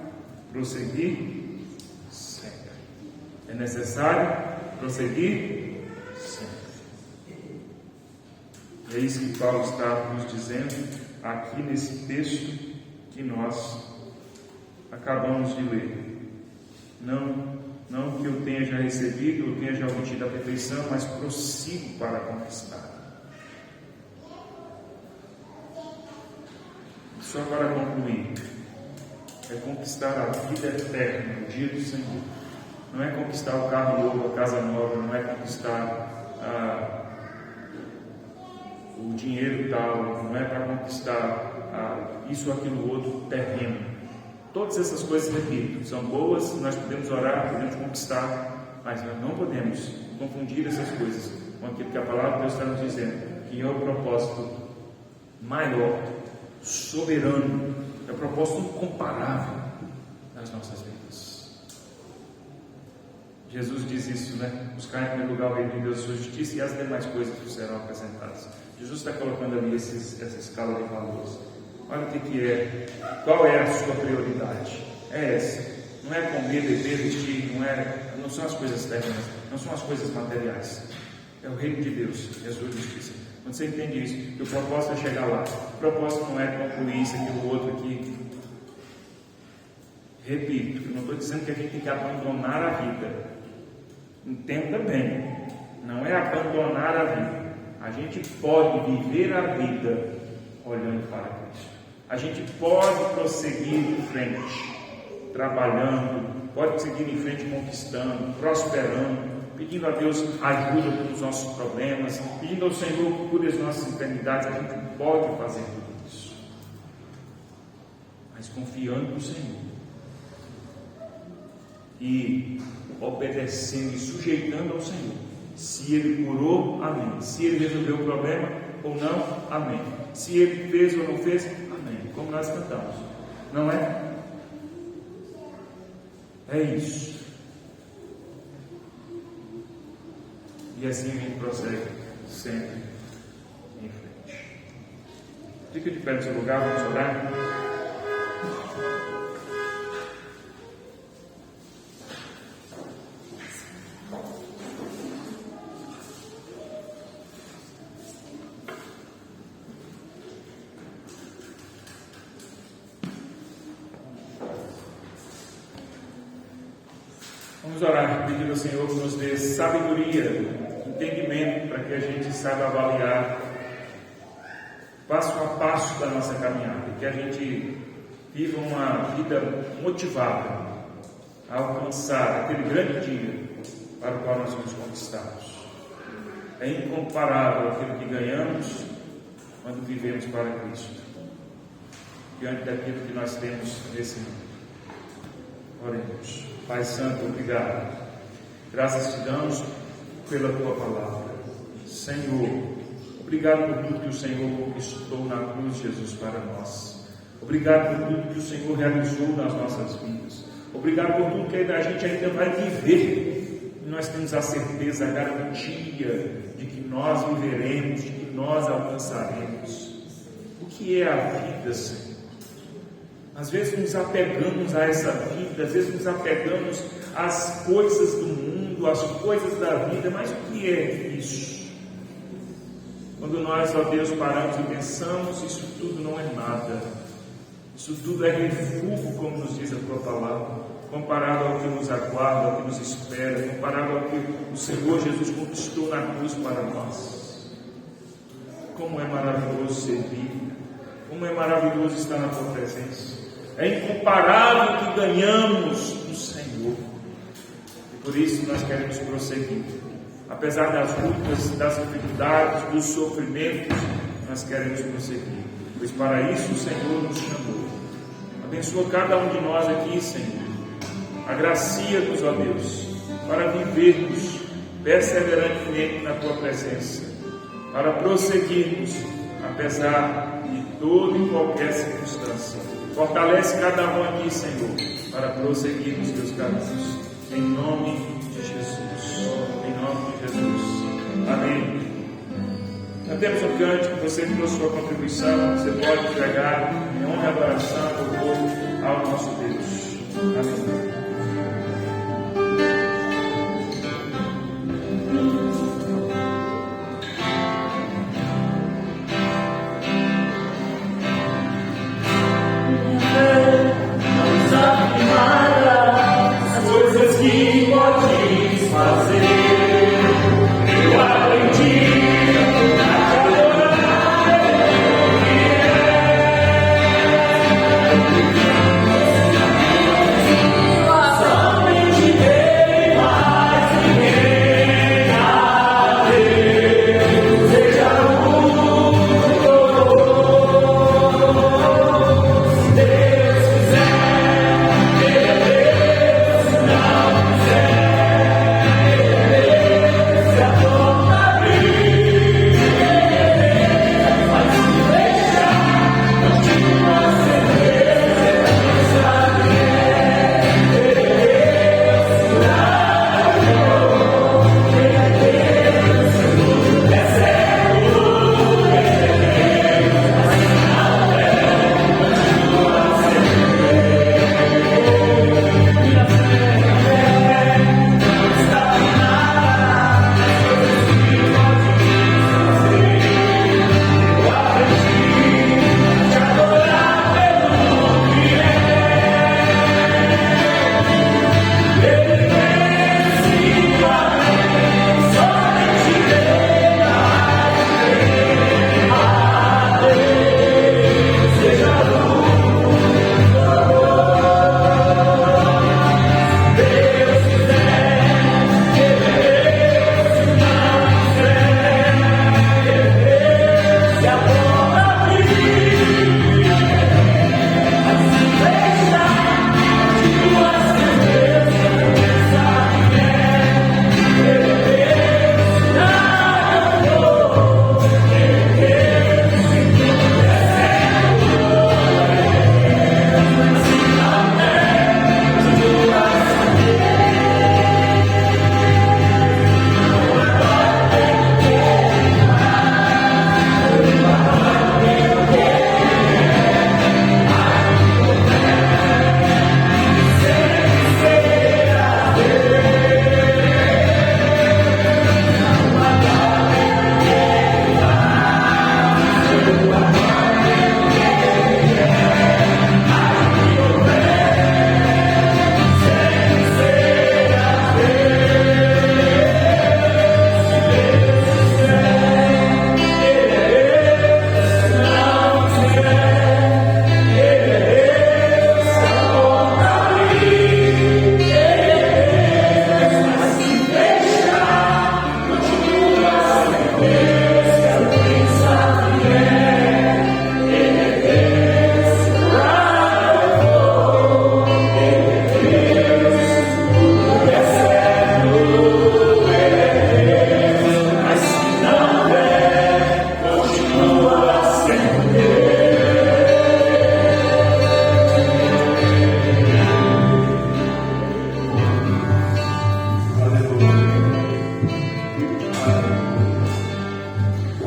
prosseguir sempre. É necessário prosseguir sempre. E é isso que Paulo está nos dizendo aqui nesse texto que nós acabamos de ler. Não que eu tenha já recebido, eu tenha já obtido a perfeição, mas prossigo para conquistar. Só para concluir, é conquistar a vida eterna, o dia do Senhor. Não é conquistar o carro novo, a casa nova, não é conquistar o dinheiro tal, não é para conquistar isso ou aquilo outro terreno. Todas essas coisas, repito, são boas, nós podemos orar, podemos conquistar, mas nós não podemos confundir essas coisas com aquilo que a palavra de Deus está nos dizendo, que é o propósito maior, soberano, é o propósito incomparável das nossas vidas. Jesus diz isso, né? Buscar em primeiro lugar o reino de Deus e sua justiça, e as demais coisas que serão acrescentadas. Jesus está colocando ali essa escala de valores. Olha o que é, qual é a sua prioridade? É essa. Não é comer, beber, vestir, não são as coisas terrenas, não são as coisas materiais. É o reino de Deus, é a sua justiça. Quando você entende isso, que o propósito é chegar lá. O propósito não é concluir isso, aquilo, outro aqui. Repito, eu não estou dizendo que a gente tem que abandonar a vida. Entenda bem, não é abandonar a vida. A gente pode viver a vida olhando para Cristo. A gente pode prosseguir em frente, trabalhando, pode seguir em frente conquistando, prosperando, pedindo a Deus ajuda nos nossos problemas, pedindo ao Senhor que cure as nossas enfermidades. A gente pode fazer tudo isso, mas confiando no Senhor e obedecendo e sujeitando ao Senhor. Se Ele curou, amém. Se Ele resolveu o problema ou não, amém. Se Ele fez ou não fez, amém. Como nós cantamos, não é? É isso. E assim a gente prossegue sempre em frente. Fica de pé no seu lugar, vamos orar. Vamos orar, pedindo ao Senhor que nos dê sabedoria, entendimento, para que a gente saiba avaliar passo a passo da nossa caminhada, que a gente viva uma vida motivada a alcançar aquele grande dia para o qual nós somos conquistados. É incomparável aquilo que ganhamos quando vivemos para Cristo, diante daquilo que nós temos nesse mundo. Oremos. Pai Santo, obrigado. Graças te damos pela tua palavra. Senhor, obrigado por tudo que o Senhor conquistou na cruz, Jesus, para nós. Obrigado por tudo que o Senhor realizou nas nossas vidas. Obrigado por tudo que a gente ainda vai viver. E nós temos a certeza, a garantia de que nós viveremos, de que nós alcançaremos. O que é a vida, Senhor? Às vezes nos apegamos a essa vida, às vezes nos apegamos às coisas do mundo, às coisas da vida, mas o que é isso? Quando nós, ó Deus, paramos e pensamos, isso tudo não é nada. Isso tudo é refúgio, como nos diz a tua palavra, comparado ao que nos aguarda, ao que nos espera, comparado ao que o Senhor Jesus conquistou na cruz para nós. Como é maravilhoso servir, como é maravilhoso estar na tua presença. É incomparável o que ganhamos do Senhor. E por isso nós queremos prosseguir. Apesar das lutas, das dificuldades, dos sofrimentos, nós queremos prosseguir. Pois para isso o Senhor nos chamou. Abençoa cada um de nós aqui, Senhor. Agracia-nos, ó Deus, para vivermos perseverantemente na tua presença, para prosseguirmos, apesar de toda e qualquer circunstância. Fortalece cada um aqui, Senhor, para prosseguirmos teus caminhos. Em nome de Jesus. Em nome de Jesus. Amém. Cantemos um cântico, você trouxe sua contribuição, você pode entregar em honra e adoração, louvor ao nosso Deus. Amém. Eu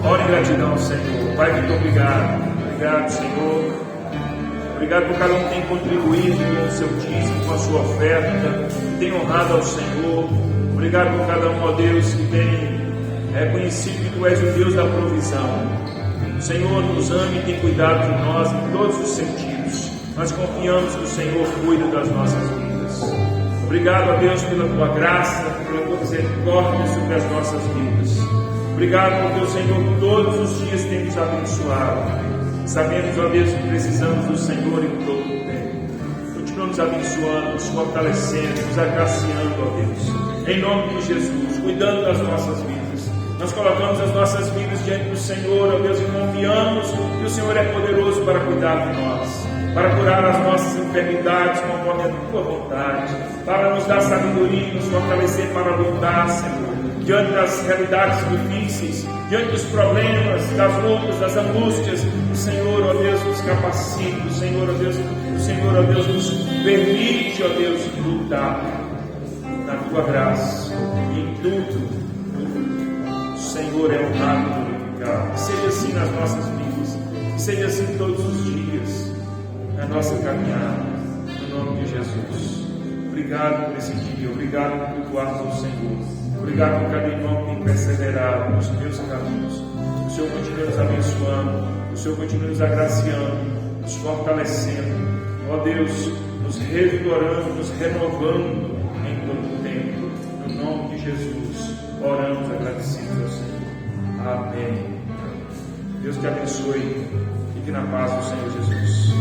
Ora em gratidão, Senhor. Pai, muito obrigado. Obrigado, Senhor. Obrigado por cada um que tem contribuído com o seu dízimo, com a sua oferta, que tem honrado ao Senhor. Obrigado por cada um, ó Deus, que tem reconhecido que Tu és o Deus da provisão. O Senhor nos ama e tem cuidado de nós em todos os sentidos. Nós confiamos que o Senhor cuida das nossas vidas. Obrigado, ó Deus, pela Tua graça, pela Tua misericórdia sobre as nossas vidas. Obrigado porque o Senhor todos os dias tem nos abençoado. Sabemos, ó Deus, que precisamos do Senhor em todo o tempo. Continua nos abençoando, nos fortalecendo, nos agraciando, ó Deus. Em nome de Jesus, cuidando das nossas vidas. Nós colocamos as nossas vidas diante do Senhor, ó Deus, e confiamos que o Senhor é poderoso para cuidar de nós, para curar as nossas enfermidades conforme a Tua vontade, para nos dar sabedoria e nos fortalecer para lutar, Senhor, diante das realidades difíceis, diante dos problemas, das lutas, das angústias. O Senhor, ó Deus, nos capacita, o Senhor, ó Deus, nos permite, ó Deus, lutar na Tua graça, e em tudo o Senhor é honrado e glorificado. Que seja assim nas nossas vidas, que seja assim todos os dias, na nossa caminhada, no nome de Jesus. Obrigado por esse dia, obrigado por cultuarmos ao Senhor, obrigado por cada irmão que tem perseverado nos Teus caminhos. O Senhor continua nos abençoando, o Senhor continua nos agraciando, nos fortalecendo, ó Deus, nos revigorando, nos renovando em todo o tempo. No nome de Jesus, oramos agradecidos ao Senhor. Amém. Deus te abençoe. Fique na paz do Senhor Jesus.